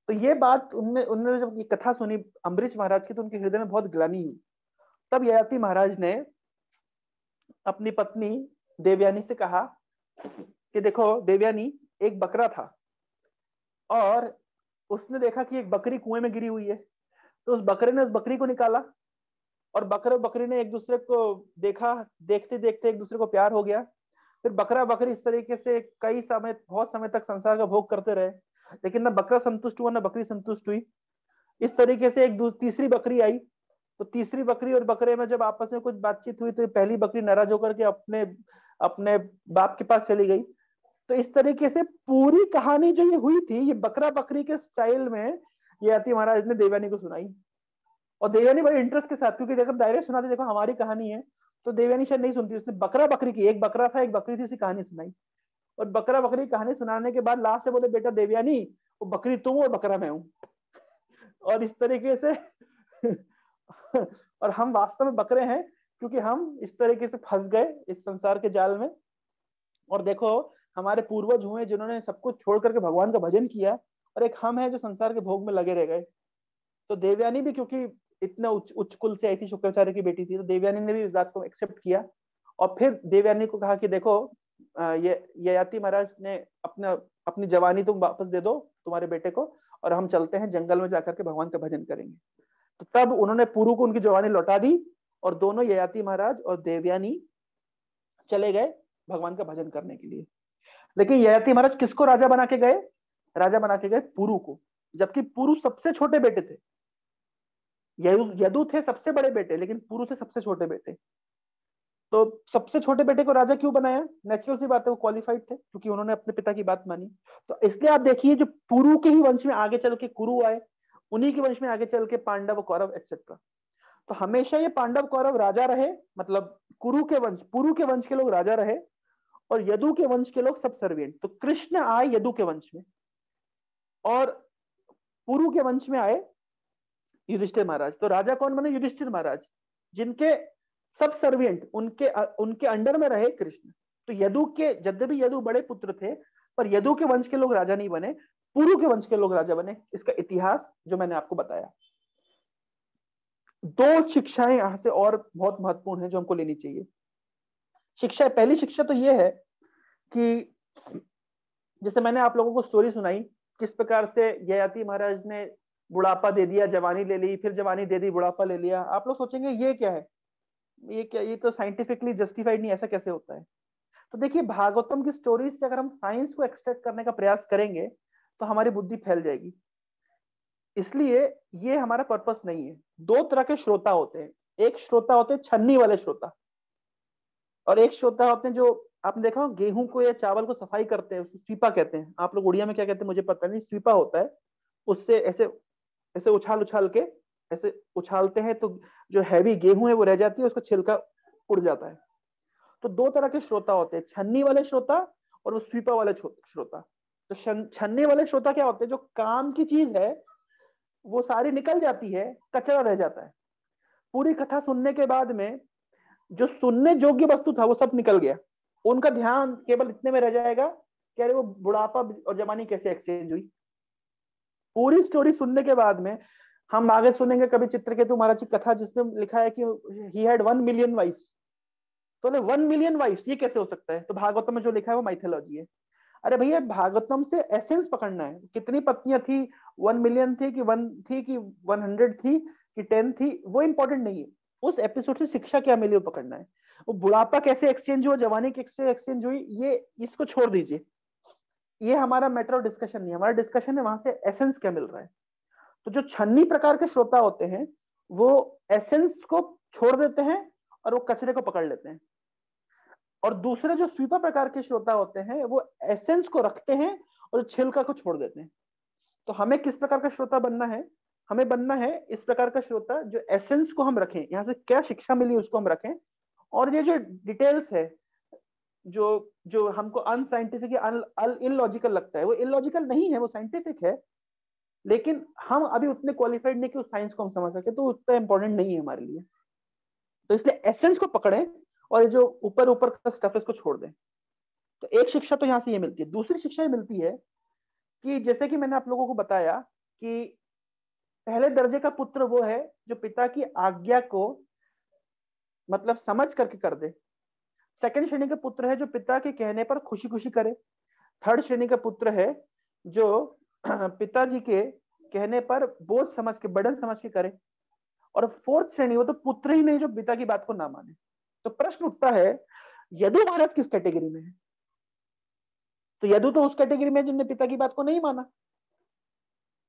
तो ये बात उनने उन्होंने जब ये कथा सुनी अम्बरीश महाराज की, तो उनके हृदय में बहुत ग्लानि हुई। तब ययाति महाराज ने अपनी पत्नी देवयानी से कहा कि देखो देवयानी, एक बकरा था और उसने देखा कि एक बकरी कुएं में गिरी हुई है, तो उस बकरे ने उस बकरी को निकाला और बकरा बकरी ने एक दूसरे को देखा, देखते देखते एक दूसरे को प्यार हो गया। फिर बकरा बकरी इस तरीके से कई समय, बहुत समय तक संसार का भोग करते रहे, लेकिन ना बकरा संतुष्ट हुआ ना बकरी संतुष्ट हुई। इस तरीके से तीसरी बकरी आई, तो तीसरी बकरी और बकरे में जब आपस में कुछ बातचीत हुई तो पहली बकरी नाराज होकर के अपने अपने बाप के पास चली गई। तो इस तरीके से पूरी कहानी जो ये हुई थी, ये बकरा बकरी के स्टाइल में ययाति महाराज ने देवयानी को सुनाई। और देवयानी बड़े इंटरेस्ट के साथ, क्योंकि देखो डायरेक्ट सुनाते देखो हमारी कहानी है, तो देवयानी शायद नहीं सुनती, उसने बकरा बकरी की, एक बकरा था एक बकरी थी, उसकी कहानी सुनाई। और बकरा बकरी कहानी सुनाने के बाद लास्ट से बोले, बेटा देवयानी, वो बकरी तुम और बकरा मैं हूं। और इस तरीके से और हम वास्तव में बकरे हैं, क्योंकि हम इस तरीके से फंस गए इस संसार के जाल में। और देखो हमारे पूर्वज हुए जिन्होंने सब कुछ छोड़ करके भगवान का भजन किया, और एक हम है जो संसार के भोग में लगे रह गए। तो देवयानी भी क्योंकि इतना उच्च कुल से आई थी, शुक्राचार्य की बेटी थी, तो देवयानी ने भी इस बात को एक्सेप्ट किया। और फिर देवयानी को कहा कि देखो ये ययाति महाराज ने अपनी जवानी तुम वापस दे दो तुम्हारे बेटे को, और हम चलते हैं जंगल में जाकर के भगवान का भजन करेंगे। तो तब उन्होंने पुरु को उनकी जवानी लौटा दी, और दोनों ययाति महाराज और देवयानी चले गए भगवान का भजन करने के लिए। लेकिन ययाति महाराज किसको राजा बना के गए? राजा बना के गए पुरु को, जबकि पुरु सबसे छोटे बेटे थे। यदु थे सबसे बड़े बेटे, लेकिन पुरु थे सबसे छोटे बेटे। तो सबसे छोटे बेटे को राजा क्यों बनाया? नेचुरल सी बात है, वो क्वालिफाइड थे, क्योंकि उन्होंने अपने पिता की बात मानी। तो इसलिए आप देखिए, जो पुरु के ही वंश में आगे चल के कुरु आए, उन्हीं के वंश में आगे चल के पांडव कौरव एक्सेट्रा। तो हमेशा ये पांडव कौरव राजा रहे, मतलब पुरु के वंश के लोग राजा रहे, और यदु के वंश के लोग सब सर्वेंट। तो कृष्ण आए यदु के वंश में, और पुरु के वंश में आए युधिष्ठिर महाराज। तो राजा कौन बने? युधिष्ठिर महाराज, जिनके सब सर्वेंट उनके उनके अंडर में रहे कृष्ण। तो यदु के, यद्यपि यदु बड़े पुत्र थे, पर यदु के वंश के लोग राजा नहीं बने, पुरु के वंश के लोग राजा बने। इसका इतिहास जो मैंने आपको बताया। दो शिक्षाएं यहां से और बहुत महत्वपूर्ण है जो हमको लेनी चाहिए। शिक्षा, पहली शिक्षा तो यह है कि जैसे मैंने आप लोगों को स्टोरी सुनाई, किस प्रकार से ययाति महाराज ने बुढ़ापा दे दिया, जवानी ले ली, फिर जवानी दे दी, बुढ़ापा ले लिया। आप लोग सोचेंगे ये क्या है, ये क्या, ये तो साइंटिफिकली जस्टिफाइड नहीं, ऐसा कैसे होता है? तो देखिए, भागवतम की स्टोरीज से अगर हम साइंस को एक्सट्रैक्ट करने का प्रयास करेंगे तो हमारी बुद्धि फैल जाएगी। इसलिए ये हमारा पर्पस नहीं है। दो तरह के श्रोता होते हैं, एक श्रोता होते हैं छन्नी वाले श्रोता, और एक श्रोता होते हैं जो आपने देखा हो गेहूं को या चावल को सफाई करते हैं, उसको स्वीपा कहते हैं। आप लोग उड़िया में क्या कहते हैं मुझे पता नहीं, स्वीपा होता है। उससे ऐसे ऐसे उछाल उछाल के ऐसे उछालते हैं, तो जो हैवी गेहूं है वो रह जाती है, उसका छिलका उड़ जाता है। तो दो तरह के श्रोता होते हैं, छन्नी वाले श्रोता और वो स्वीपा वाले श्रोता। तो छन्नी वाले श्रोता क्या होते हैं? जो काम की चीज है वो सारी निकल जाती है, कचरा रह जाता है। पूरी कथा सुनने के बाद में जो सुनने योग्य वस्तु था वो सब निकल गया, उनका ध्यान केवल इतने में रह जाएगा कि अरे वो बुढ़ापा और जवानी कैसे एक्सचेंज हुई। पूरी स्टोरी सुनने के बाद में हम आगे सुनेंगे कभी चित्रकेतु महाराज की कथा, जिसमें लिखा है कि ही हैड 1 मिलियन वाइफ्स। तो 1 मिलियन वाइफ्स, ये कैसे हो सकता है? तो भागवतम में जो लिखा है वो माइथोलॉजी है। अरे भैया, भागवतम से एसेंस पकड़ना है। कितनी पत्नियां थी? 1 मिलियन थी कि 1 थी कि 100 थी कि 10 थी, वो इंपॉर्टेंट नहीं है। उस एपिसोड से शिक्षा क्या मिली वो पकड़ना है। वो बुढ़ापा कैसे एक्सचेंज हुआ, जवानी कैसे एक्सचेंज हुई, ये इसको छोड़ दीजिए। ये हमारा मैटर ऑफ डिस्कशन नहीं है। हमारा डिस्कशन है वहां से एसेंस क्या मिल रहा है। तो जो छन्नी प्रकार के श्रोता होते हैं वो एसेंस को छोड़ देते हैं और वो कचरे को पकड़ लेते हैं, और दूसरे जो स्वीपर प्रकार के श्रोता होते हैं वो एसेंस को रखते हैं और छिलका को छोड़ देते हैं। तो हमें किस प्रकार का श्रोता बनना है? हमें बनना है इस प्रकार का श्रोता जो एसेंस को हम रखें, यहाँ से क्या शिक्षा मिली उसको हम रखें, और ये जो डिटेल्स है जो जो हमको अनसाइंटिफिक या इलॉजिकल लगता है, वो इलॉजिकल नहीं है, वो साइंटिफिक है। लेकिन हम अभी उतने क्वालिफाइड नहीं कि उस साइंस को हम समझ सके, तो उतना इंपॉर्टेंट नहीं है हमारे लिए। तो इसलिए एसेंस को पकड़ें और ये जो ऊपर ऊपर का स्टफ है इसको छोड़ दें। तो एक शिक्षा तो यहाँ से ये मिलती है। दूसरी शिक्षा ये मिलती है कि जैसे कि मैंने आप लोगों को बताया कि पहले दर्जे का पुत्र वो है जो पिता की आज्ञा को मतलब समझ करके कर दे। सेकंड श्रेणी का पुत्र है जो पिता के कहने पर खुशी खुशी करे। थर्ड श्रेणी का पुत्र है जो पिताजी के कहने पर बोझ समझ के, बर्डन समझ के करे। और फोर्थ श्रेणी वो तो पुत्र ही नहीं जो पिता की बात को ना माने। तो प्रश्न उठता है, यदु महाराज किस कैटेगरी में है? तो यदु तो उस कैटेगरी में जिनने पिता की बात को नहीं माना,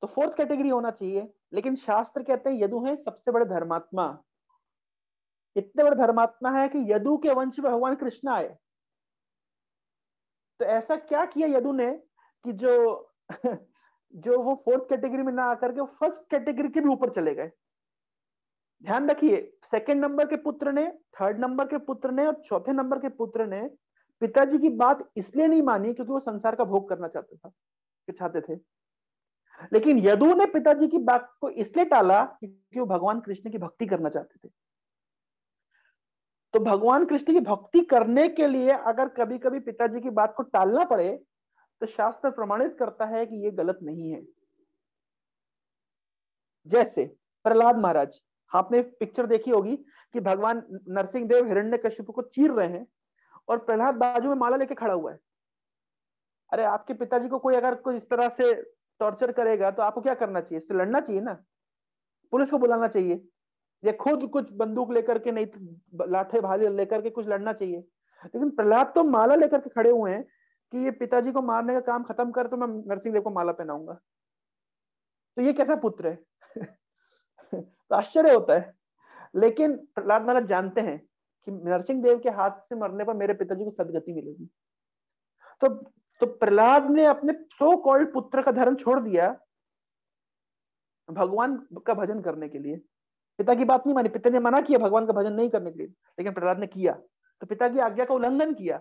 तो फोर्थ कैटेगरी होना चाहिए। लेकिन शास्त्र कहते हैं यदु है सबसे बड़े धर्मात्मा। इतने बड़े धर्मात्मा है कि यदु के वंश में भगवान कृष्ण आए। तो ऐसा क्या किया यदु ने कि जो जो वो फोर्थ कैटेगरी में ना आकर के फर्स्ट कैटेगरी के भी ऊपर चले गए। ध्यान रखिए, सेकंड नंबर के पुत्र ने, थर्ड नंबर के पुत्र ने और चौथे नंबर के पुत्र ने पिताजी की बात इसलिए नहीं मानी क्योंकि वो संसार का भोग करना चाहते थे। लेकिन यदु ने पिताजी की बात को इसलिए टाला क्योंकि वो भगवान कृष्ण की भक्ति करना चाहते थे। तो भगवान कृष्ण की भक्ति करने के लिए अगर कभी कभी पिताजी की बात को टालना पड़े तो शास्त्र प्रमाणित करता है कि ये गलत नहीं है। जैसे प्रहलाद महाराज, आपने पिक्चर देखी होगी कि भगवान नरसिंह देव हिरण्यकशिपु को चीर रहे हैं और प्रहलाद बाजू में माला लेके खड़ा हुआ है। अरे आपके पिताजी को कोई अगर कोई इस तरह से टॉर्चर करेगा तो आपको क्या करना चाहिए? इससे लड़ना चाहिए ना, पुलिस को बुलाना चाहिए, या खुद कुछ बंदूक लेकर के, नहीं तो लाठे भाले लेकर के कुछ लड़ना चाहिए। लेकिन प्रहलाद तो माला लेकर के खड़े हुए हैं कि ये पिताजी को मारने का काम खत्म कर तो मैं नरसिंह देव को माला पहनाऊंगा। तो ये कैसा पुत्र है? तो आश्चर्य होता है। लेकिन प्रहलाद महाराज जानते हैं कि नरसिंह देव के हाथ से मरने पर मेरे पिताजी को सदगति मिलेगी। तो तो प्रहलाद ने अपने सो कॉल्ड पुत्र का धर्म छोड़ दिया भगवान का भजन करने के लिए। पिता की बात नहीं मानी, पिता ने मना किया भगवान का भजन नहीं करने के लिए, लेकिन प्रहलाद ने किया। तो पिता की आज्ञा का उल्लंघन किया।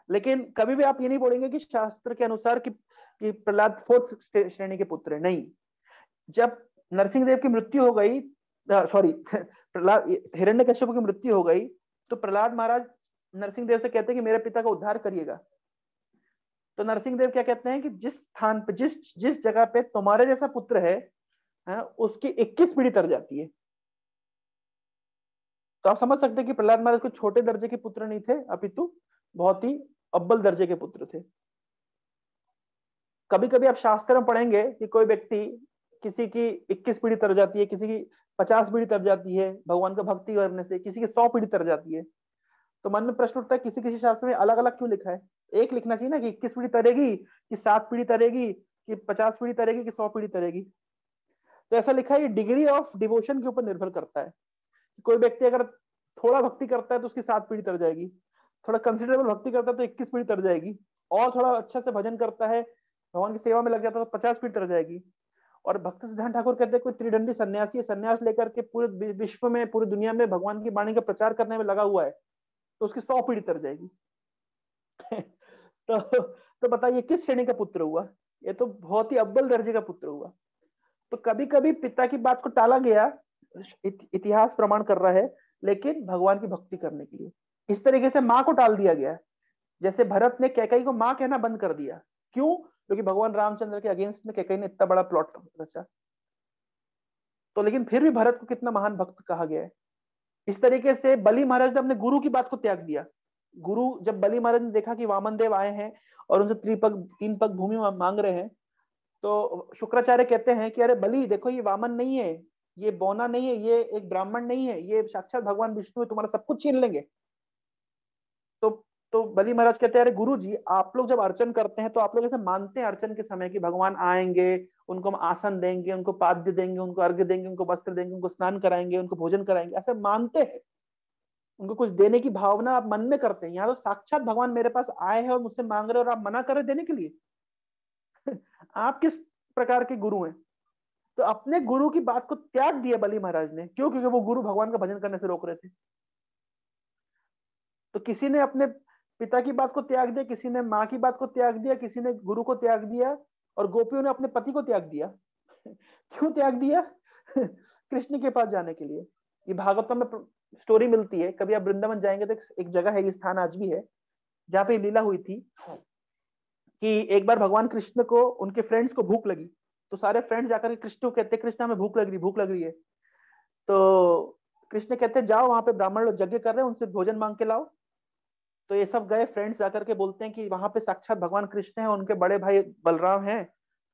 लेकिन कभी भी आप ये नहीं बोलेंगे कि शास्त्र के अनुसार कि प्रहलाद फोर्थ श्रेणी के पुत्र है। नहीं, जब नरसिंह देव की मृत्यु हो गई, सॉरी प्रहलाद हिरण्यकश्यप की मृत्यु हो गई, तो प्रहलाद महाराज नरसिंह देव से कहते हैं कि मेरे पिता का उद्धार करिएगा। तो नरसिंह देव क्या कहते हैं कि जिस स्थान पे, जिस जिस जगह पे तुम्हारे जैसा पुत्र है, उसकी 21 पीढ़ी तर जाती है। तो आप समझ सकते हैं कि प्रहलाद महाराज कोई छोटे दर्जे के पुत्र नहीं थे, अपितु बहुत ही अव्वल दर्जे के पुत्र थे। कभी कभी आप शास्त्र में पढ़ेंगे कि कोई व्यक्ति, किसी की 21 पीढ़ी तर जाती है, किसी की 50 पीढ़ी तर जाती है भगवान का भक्ति करने से, किसी की 100 पीढ़ी तर जाती है। तो मन में प्रश्न उठता है किसी किसी शास्त्र में अलग अलग क्यों लिखा है? एक लिखना चाहिए ना कि 21 पीढ़ी तरेगी, कि 7 पीढ़ी तरेगी, कि 50 पीढ़ी तरेगी, कि 100 पीढ़ी तरेगी। तो ऐसा लिखा है, ये डिग्री ऑफ डिवोशन के ऊपर निर्भर करता है। कोई व्यक्ति अगर थोड़ा भक्ति करता है तो उसकी 7 पीढ़ी तर जाएगी, थोड़ा कंसिडरेबल भक्ति करता है तो 21 पीढ़ी तर जाएगी, और थोड़ा अच्छा से भजन करता है, भगवान की सेवा में लग जाता है तो 50 पीढ़ी तर जाएगी। और भक्त सिद्धांत ठाकुर कहते हैं कोई त्रिदंडी सन्यासी है, सन्यास लेकर के पूरे विश्व में, पूरी दुनिया में भगवान की वाणी का प्रचार करने में लगा हुआ है, तो उसकी 100 पीढ़ी तर जाएगी। तो बताइए किस श्रेणी का पुत्र हुआ? ये तो बहुत ही अव्वल दर्जे का पुत्र हुआ। तो कभी कभी पिता की बात को टाला गया, इतिहास प्रमाण कर रहा है, लेकिन भगवान की भक्ति करने के लिए। इस तरीके से माँ को टाल दिया गया, जैसे भरत ने कैकेयी को माँ कहना बंद कर दिया। क्यों? क्योंकि भगवान रामचंद्र के अगेंस्ट में कैकेयी ने इतना बड़ा प्लॉट रचा। तो लेकिन फिर भी भरत को कितना महान भक्त कहा गया है। इस तरीके से बलि महाराज ने अपने गुरु की बात को त्याग दिया। गुरु, जब बलि महाराज ने देखा कि वामन देव आए हैं और उनसे 3 पग भूमि मांग रहे हैं, तो शुक्राचार्य कहते हैं कि अरे बलि देखो, ये वामन नहीं है, ये बौना नहीं है, ये एक ब्राह्मण नहीं है, ये साक्षात भगवान विष्णु है, तुम्हारा सब कुछ छीन लेंगे। तो तो बलि महाराज कहते हैं अरे गुरु जी, आप लोग जब अर्चन करते हैं तो आप लोग ऐसे मानते हैं अर्चन के समय कि भगवान आएंगे, उनको हम आसन देंगे, उनको पाद्य देंगे, उनको अर्घ्य देंगे, उनको वस्त्र देंगे, उनको स्नान कराएंगे, उनको भोजन कराएंगे, ऐसे मानते हैं, उनको कुछ देने की भावना आप मन में करते हैं। यहाँ तो साक्षात भगवान मेरे पास आए हैं और मुझसे मांग रहे हैं और आप मना कर रहे देने के लिए। आप किस प्रकार के गुरु हैं? तो अपने गुरु की बात को त्याग दिया बलि महाराज ने। क्यों? क्योंकि वो गुरु भगवान का भजन करने से रोक रहे थे। तो किसी ने अपने पिता की बात को त्याग दिया, किसी ने माँ की बात को त्याग दिया, किसी ने गुरु को त्याग दिया, और गोपियों ने अपने पति को त्याग दिया। क्यों त्याग दिया? कृष्ण के पास जाने के लिए। ये भागवतम में स्टोरी मिलती है। कभी आप वृंदावन जाएंगे तो एक जगह है, ये स्थान आज भी है, जहाँ पे लीला हुई थी कि एक बार भगवान कृष्ण को, उनके फ्रेंड्स को भूख लगी, तो सारे फ्रेंड्स जाकर के कृष्ण को कहते, कृष्ण हमें भूख लग रही है। तो कृष्ण कहते जाओ, वहां पे ब्राह्मण लोग यज्ञ कर रहे हैं, उनसे भोजन मांग के लाओ। तो ये सब गए, फ्रेंड्स जाकर के बोलते हैं कि वहां पे साक्षात भगवान कृष्ण है, उनके बड़े भाई बलराम हैं,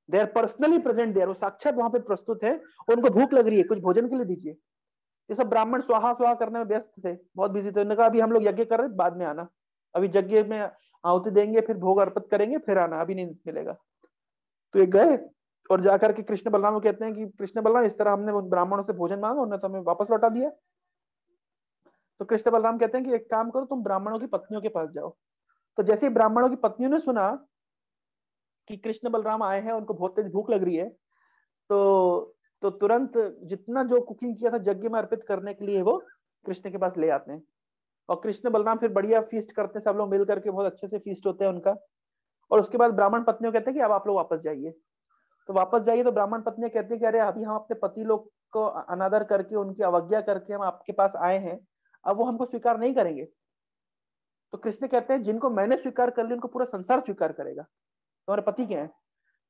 they are personally present there, वो साक्षात वहां पे प्रस्तुत है, उनको भूख लग रही है, कुछ भोजन के लिए दीजिए। ये सब ब्राह्मण स्वाहा स्वाहा करने में व्यस्त थे, बहुत बिजी थे। उन्होंने कहा अभी हम लोग यज्ञ कर रहे हैं, बाद में आना, अभी यज्ञ में आहुति देंगे, फिर भोग अर्पित करेंगे, फिर आना, अभी नहीं मिलेगा। तो ये गए और जाकर के कृष्ण बलराम को कहते हैं कि कृष्ण बलराम, इस तरह हमने ब्राह्मणों से भोजन मांगा, उन्होंने तो हमें वापस लौटा दिया। तो कृष्ण बलराम कहते हैं कि एक काम करो, तुम ब्राह्मणों की पत्नियों के पास जाओ। तो जैसे ही ब्राह्मणों की पत्नियों ने सुना कि कृष्ण बलराम आए हैं, उनको बहुत तेज भूख लग रही है, तो तुरंत जितना जो कुकिंग किया था यज्ञ में अर्पित करने के लिए, वो कृष्ण के पास ले आते हैं। और कृष्ण बलराम फिर बढ़िया फीस्ट करते हैं, सब लोग मिल करके बहुत अच्छे से फीस्ट होते हैं उनका। और उसके बाद ब्राह्मण पत्नियों कहते हैं कि अब आप लोग वापस जाइए। तो वापस जाइए, तो ब्राह्मण पत्नियां कहती है कि अरे अभी हम अपने पति लोग को अनादर करके, उनकी अवज्ञा करके हम आपके पास आए हैं, अब वो हमको स्वीकार नहीं करेंगे। तो कृष्ण कहते हैं जिनको मैंने स्वीकार कर लिया, उनको पूरा संसार स्वीकार करेगा, तुम्हारे पति क्या है।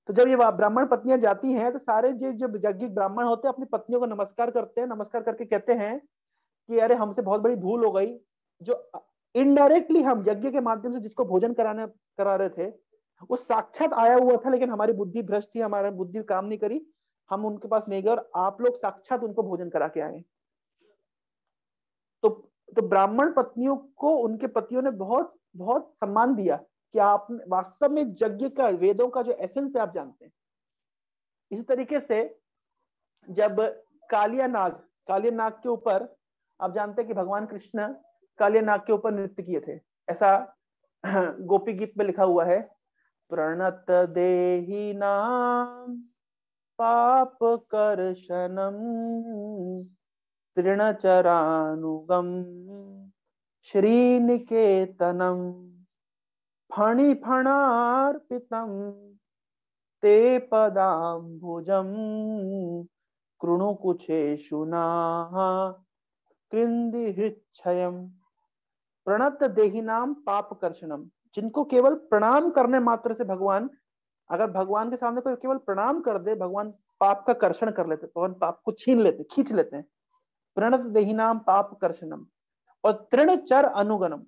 तो जब ये ब्राह्मण पत्नियां जाती हैं, तो सारे जो जो यज्ञिक ब्राह्मण होते हैं अपनी पत्नियों को नमस्कार करते हैं, नमस्कार करके कहते हैं कि अरे हमसे बहुत बड़ी भूल हो गई, जो इनडायरेक्टली हम यज्ञ के माध्यम से जिसको भोजन करा रहे थे, वो साक्षात आया हुआ था, लेकिन हमारी बुद्धि भ्रष्ट थी, हमारी बुद्धि काम नहीं करी, हम उनके पास नहीं गए, और आप लोग साक्षात उनको भोजन करा के आए। तो तो ब्राह्मण पत्नियों को उनके पतियों ने बहुत बहुत सम्मान दिया कि आप वास्तव में यज्ञ का, वेदों का जो एसेंस है आप जानते हैं। इसी तरीके से जब कालिया नाग के ऊपर, आप जानते हैं कि भगवान कृष्ण कालिया नाग के ऊपर नृत्य किए थे, ऐसा गोपी गीत में लिखा हुआ है, प्रणत देहि नाम पाप कर्षणम तृणचरानुगम श्रीनिकेतनम फणिफणार्पितम ते पदाम्बुजम कृणुकुचेषु नाः कृन्दिहृच्छयम्। प्रणत देहिनाम पाप कर्षणम, जिनको केवल प्रणाम करने मात्र से भगवान, अगर भगवान के सामने कोई केवल प्रणाम कर दे, भगवान पाप का कर्षण कर लेते, भगवान पाप को छीन लेते, खींच लेते हैं। प्रणत देहिनाम पाप कर्षणम। और तृणचर अनुगणम,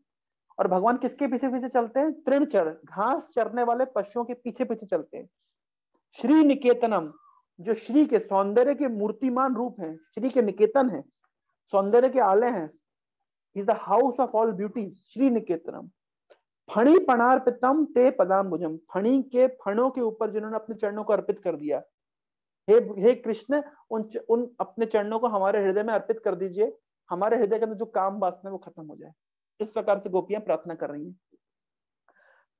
और भगवान किसके पीछे पीछे चलते हैं? तृणचर, घास चरने वाले पशुओं के पीछे पीछे चलते हैं। श्री निकेतनम, जो श्री के सौंदर्य के मूर्तिमान रूप हैं, श्री के निकेतन है, सौंदर्य के आलय हैं, is the house of all beauty, श्री निकेतनम। फणी पणार्पितम ते पदाम्बुजम, फणी के फणों के ऊपर जिन्होंने अपने चरणों को अर्पित कर दिया, हे कृष्ण, उन अपने चरणों को हमारे हृदय में अर्पित कर दीजिए, हमारे हृदय के अंदर जो काम वासना है वो खत्म हो जाए। इस प्रकार से गोपियां प्रार्थना कर रही हैं।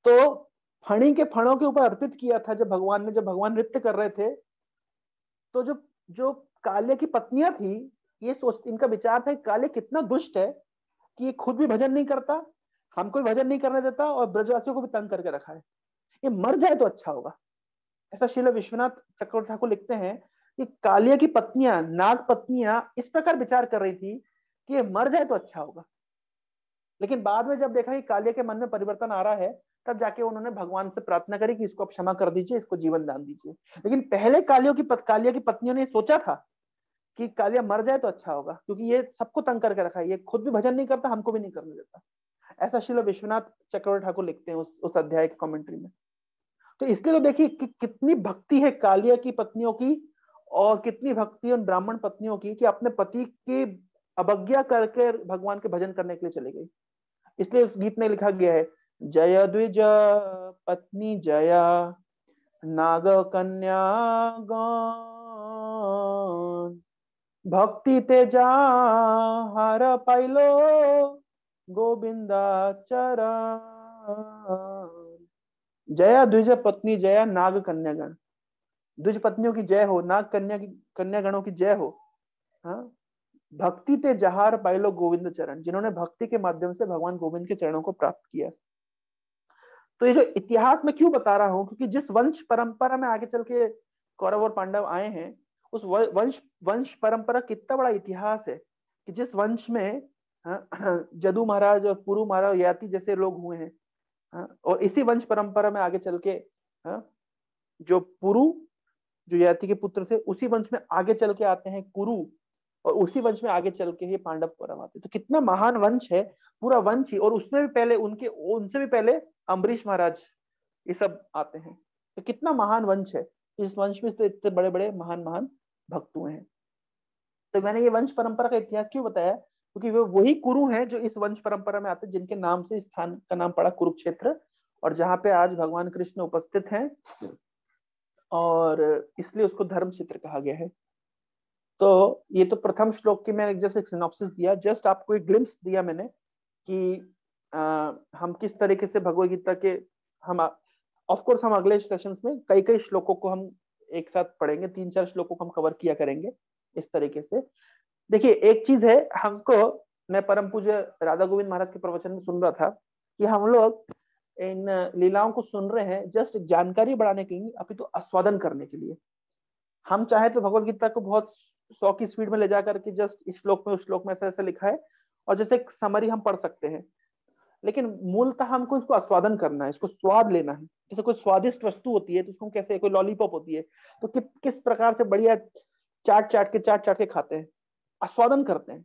तो फणी के फणों के ऊपर अर्पित किया था जब भगवान नृत्य कर रहे थे। तो जो जो काले की पत्नियां थी, ये सोच, इनका विचार था कि काले कितना दुष्ट है कि ये खुद भी भजन नहीं करता, हमको भी भजन नहीं करने देता, और ब्रजवासियों को भी तंग करके रखा है, ये मर जाए तो अच्छा होगा। ऐसा श्रील विश्वनाथ चक्रवर्ती ठाकुर लिखते हैं कि कालिया की पत्नियां, नाग पत्नियां इस प्रकार विचार कर रही थी कि ये मर जाए तो अच्छा होगा। लेकिन बाद में जब देखा कि कालिया के मन में परिवर्तन आ रहा है, तब जाके उन्होंने भगवान से प्रार्थना करी कि इसको आप क्षमा कर दीजिए, इसको जीवन दान दीजिए। लेकिन पहले कालिया की पत्नियों ने सोचा था कि कालिया मर जाए तो अच्छा होगा, क्योंकि ये सबको तंग करके रखा है, ये खुद भी भजन नहीं करता, हमको भी नहीं करने देता। ऐसा श्रील विश्वनाथ चक्रवर्ती ठाकुर लिखते हैं उस अध्याय के कमेंट्री में। तो इसलिए तो देखिए कि कितनी भक्ति है कालिया की पत्नियों की, और कितनी भक्ति है उन ब्राह्मण पत्नियों की कि अपने पति की अवज्ञा करके भगवान के भजन करने के लिए चली गई। इसलिए उस गीत में लिखा गया है, जय द्विज पत्नी जया नाग कन्या गण, भक्ति तेजा हार पाइलो गोविंदा चरण। जया द्विज पत्नी जया नाग कन्यागण, द्विज पत्नियों की जय हो, नाग कन्यागणों की जय हो। हाँ, भक्ति ते जहार पाइलो गोविंद चरण, जिन्होंने भक्ति के माध्यम से भगवान गोविंद के चरणों को प्राप्त किया। तो ये जो इतिहास में क्यों बता रहा हूं, क्योंकि जिस वंश परंपरा में आगे चल के कौरव और पांडव आए हैं, उस वंश परंपरा कितना बड़ा इतिहास है कि जिस वंश में जदू महाराज और पुरु महाराज, याति जैसे लोग हुए हैं। और इसी वंश परंपरा में आगे चल के जो पुरु, जो ययाति के पुत्र थे, उसी वंश में आगे चल के आते हैं कुरु, और उसी वंश में आगे चल के ये पांडव कौरव आते हैं। तो कितना महान वंश है, पूरा वंश ही। और उसमें भी पहले उनके, उनसे भी पहले अम्बरीश महाराज, ये सब आते हैं। तो कितना महान वंश है, इस वंश में तो इतने बड़े बड़े महान महान भक्त हुए हैं। तो मैंने ये वंश परंपरा का इतिहास क्यों बताया, क्योंकि वो वही कुरु हैं जो इस वंश परंपरा में आते हैं, जिनके नाम से स्थान का नाम पड़ा कुरुक्षेत्र, और जहां पे आज भगवान कृष्ण उपस्थित हैं, और इसलिए उसको धर्म क्षेत्र कहा गया है। तो ये तो प्रथम श्लोक की मैंने जैसे सिनॉप्सिस दिया, जस्ट आपको एक ग्लिम्स दिया मैंने कि हम किस तरीके से भगवत गीता के, हम ऑफ कोर्स हम अगले सेशंस में कई कई श्लोकों को हम एक साथ पढ़ेंगे, 3-4 श्लोकों को हम कवर किया करेंगे इस तरीके से। देखिए एक चीज है, हमको, मैं परम पूज्य राधा गोविंद महाराज के प्रवचन में सुन रहा था कि हम लोग इन लीलाओं को सुन रहे हैं जस्ट जानकारी बढ़ाने के लिए, अभी तो आस्वादन करने के लिए। हम चाहे तो भगवत गीता को बहुत 100 की स्पीड में ले जा करके जस्ट इस श्लोक में उस श्लोक में ऐसा ऐसा लिखा है, और जैसे एक समरी हम पढ़ सकते हैं, लेकिन मूलतः हमको इसको आस्वादन करना है, इसको स्वाद लेना है। जैसे कोई स्वादिष्ट वस्तु होती है तो उसको कैसे, कोई लॉलीपॉप होती है तो किस प्रकार से बढ़िया चाट चाट के खाते हैं, आस्वादन करते हैं।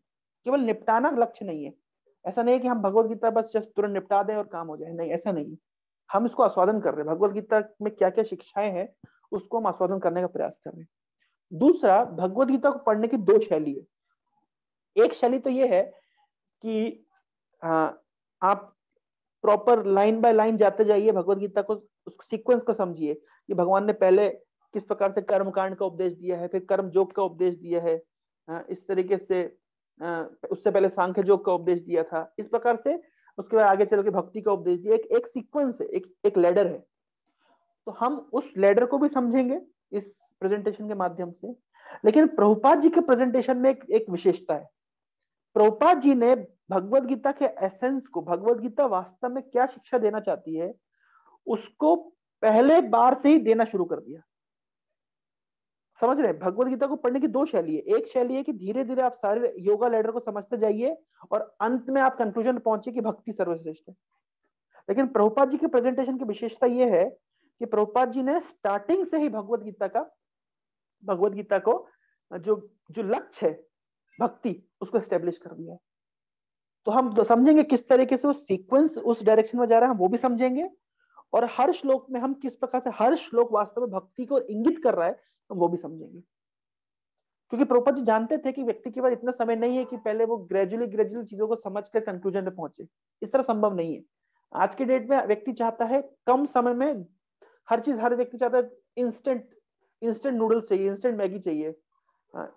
केवल निपटाना लक्ष्य नहीं है। ऐसा नहीं है कि हम भगवत गीता बस जस्ट तुरंत निपटा दें और काम हो जाए, नहीं, ऐसा नहीं है। हम इसको आस्वादन कर रहे हैं, भगवत गीता में क्या क्या शिक्षाएं हैं उसको हम आस्वादन करने का प्रयास कर रहे हैं। दूसरा, भगवत गीता को पढ़ने की दो शैली है। एक शैली तो ये है कि आप प्रॉपर लाइन बाय लाइन जाते जाइए भगवत गीता को, उस सीक्वेंस को समझिए कि भगवान ने पहले किस प्रकार से कर्म कांड का उपदेश दिया है, फिर कर्म योग का उपदेश दिया है, इस तरीके से उससे पहले सांख्य योग का उपदेश दिया था, इस प्रकार से उसके बाद आगे चल के भक्ति का उपदेश दिया। एक सीक्वेंस है, एक लेडर है। तो हम उस लेडर को भी समझेंगे इस प्रेजेंटेशन के माध्यम से। लेकिन प्रभुपाद जी के प्रेजेंटेशन में एक विशेषता है। प्रभुपाद जी ने भगवत गीता के एसेंस को, भगवत गीता वास्तव में क्या शिक्षा देना चाहती है, उसको पहले बार से ही देना शुरू कर दिया। समझ रहे हैं, भगवत गीता को पढ़ने की दो शैली है। एक शैली है कि धीरे धीरे आप सारे योगा लेडर को समझते जाइए और अंत में आप कंक्लूजन पहुंचे कि भक्ति सर्वश्रेष्ठ है। लेकिन प्रभुपाद जी के प्रेजेंटेशन की विशेषता यह है कि प्रभुपाद जी ने स्टार्टिंग से ही भगवत गीता को जो जो लक्ष्य है भक्ति, उसको एस्टेब्लिश कर दिया है। तो हम तो समझेंगे किस तरीके से वो सीक्वेंस उस डायरेक्शन में जा रहा है, हम वो भी समझेंगे। और हर श्लोक में हम किस प्रकार से हर श्लोक वास्तव में भक्ति को इंगित कर रहा है, हम वो भी समझेंगे। क्योंकि प्रभुपाद जी जानते थे कि व्यक्ति के पास इतना समय नहीं है कि पहले वो ग्रेजुअली ग्रेजुअली चीजों को समझ कर कंक्लूजन में पहुंचे। इस तरह संभव नहीं है। आज के डेट में व्यक्ति चाहता है कम समय में हर चीज, हर व्यक्ति चाहता है इंस्टेंट, इंस्टेंट नूडल्स चाहिए, इंस्टेंट मैगी चाहिए,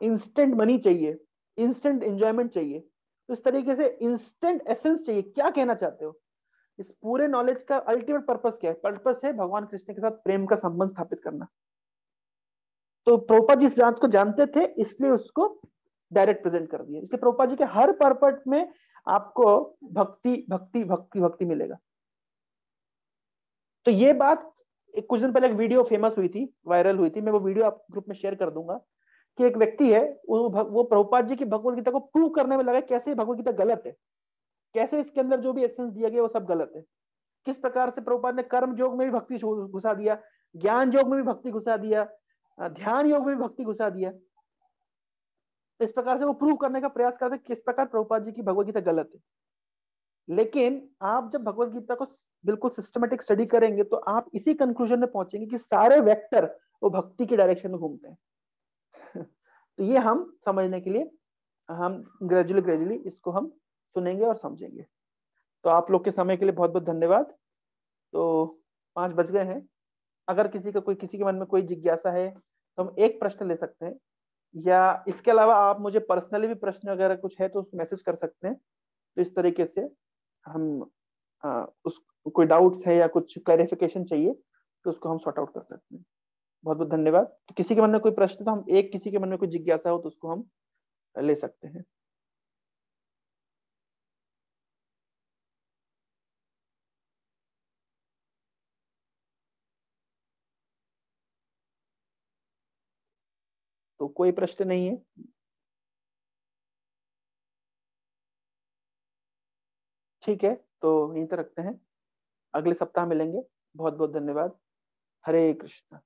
इंस्टेंट मनी चाहिए, इंस्टेंट एंजॉयमेंट चाहिए। तो इस तरीके से इंस्टेंट एसेंस चाहिए। क्या कहना चाहते हो? इस पूरे नॉलेज का अल्टीमेट पर्पस क्या है? पर्पस है भगवान कृष्ण के साथ प्रेम का संबंध स्थापित करना। तो प्रभुपाद जी इस बात को जानते थे, इसलिए उसको डायरेक्ट प्रेजेंट कर दिया। इसलिए प्रभुपाद जी के हर पर्पट में आपको भक्ति भक्ति भक्ति भक्ति मिलेगा। तो ये बात कुछ दिन पहले एक वीडियो फेमस हुई थी, वायरल हुई थी, मैं वो वीडियो आप ग्रुप में शेयर कर दूंगा, कि एक व्यक्ति है वो प्रभुपाद जी की भगवत गीता को प्रूव करने में लगा कैसे भगवत गीता गलत है, कैसे इसके अंदर जो भी एसेंस दिया गया वो सब गलत है। किस प्रकार से प्रभुपाद ने कर्म योग में भी भक्ति घुसा दिया, ज्ञान योग में भी भक्ति घुसा दिया, ध्यान योग में भी भक्ति घुसा दिया। तो इस प्रकार से वो प्रूव करने का प्रयास करते किस प्रकार प्रभुपाद जी की भगवत गीता गलत है। लेकिन आप जब भगवत गीता को बिल्कुल सिस्टमेटिक स्टडी करेंगे तो आप इसी कंक्लूजन में पहुंचेंगे कि सारे वेक्टर वो भक्ति की डायरेक्शन में घूमते हैं। तो ये हम समझने के लिए हम ग्रेजुअली ग्रेजुअली इसको हम सुनेंगे और समझेंगे। तो आप लोग के समय के लिए बहुत बहुत धन्यवाद। तो 5 बज गए हैं। अगर किसी के मन में कोई जिज्ञासा है तो हम एक प्रश्न ले सकते हैं, या इसके अलावा आप मुझे पर्सनली भी प्रश्न अगर कुछ है तो मैसेज कर सकते हैं। तो इस तरीके से हम उस कोई डाउट्स है या कुछ क्लैरिफिकेशन चाहिए तो उसको हम सॉर्ट आउट कर सकते हैं। बहुत बहुत धन्यवाद। तो किसी के मन में कोई प्रश्न, तो हम किसी के मन में कोई जिज्ञासा हो तो उसको हम ले सकते हैं। तो कोई प्रश्न नहीं है? ठीक है, तो यहीं तक रखते हैं। अगले सप्ताह मिलेंगे। बहुत बहुत धन्यवाद। हरे कृष्णा।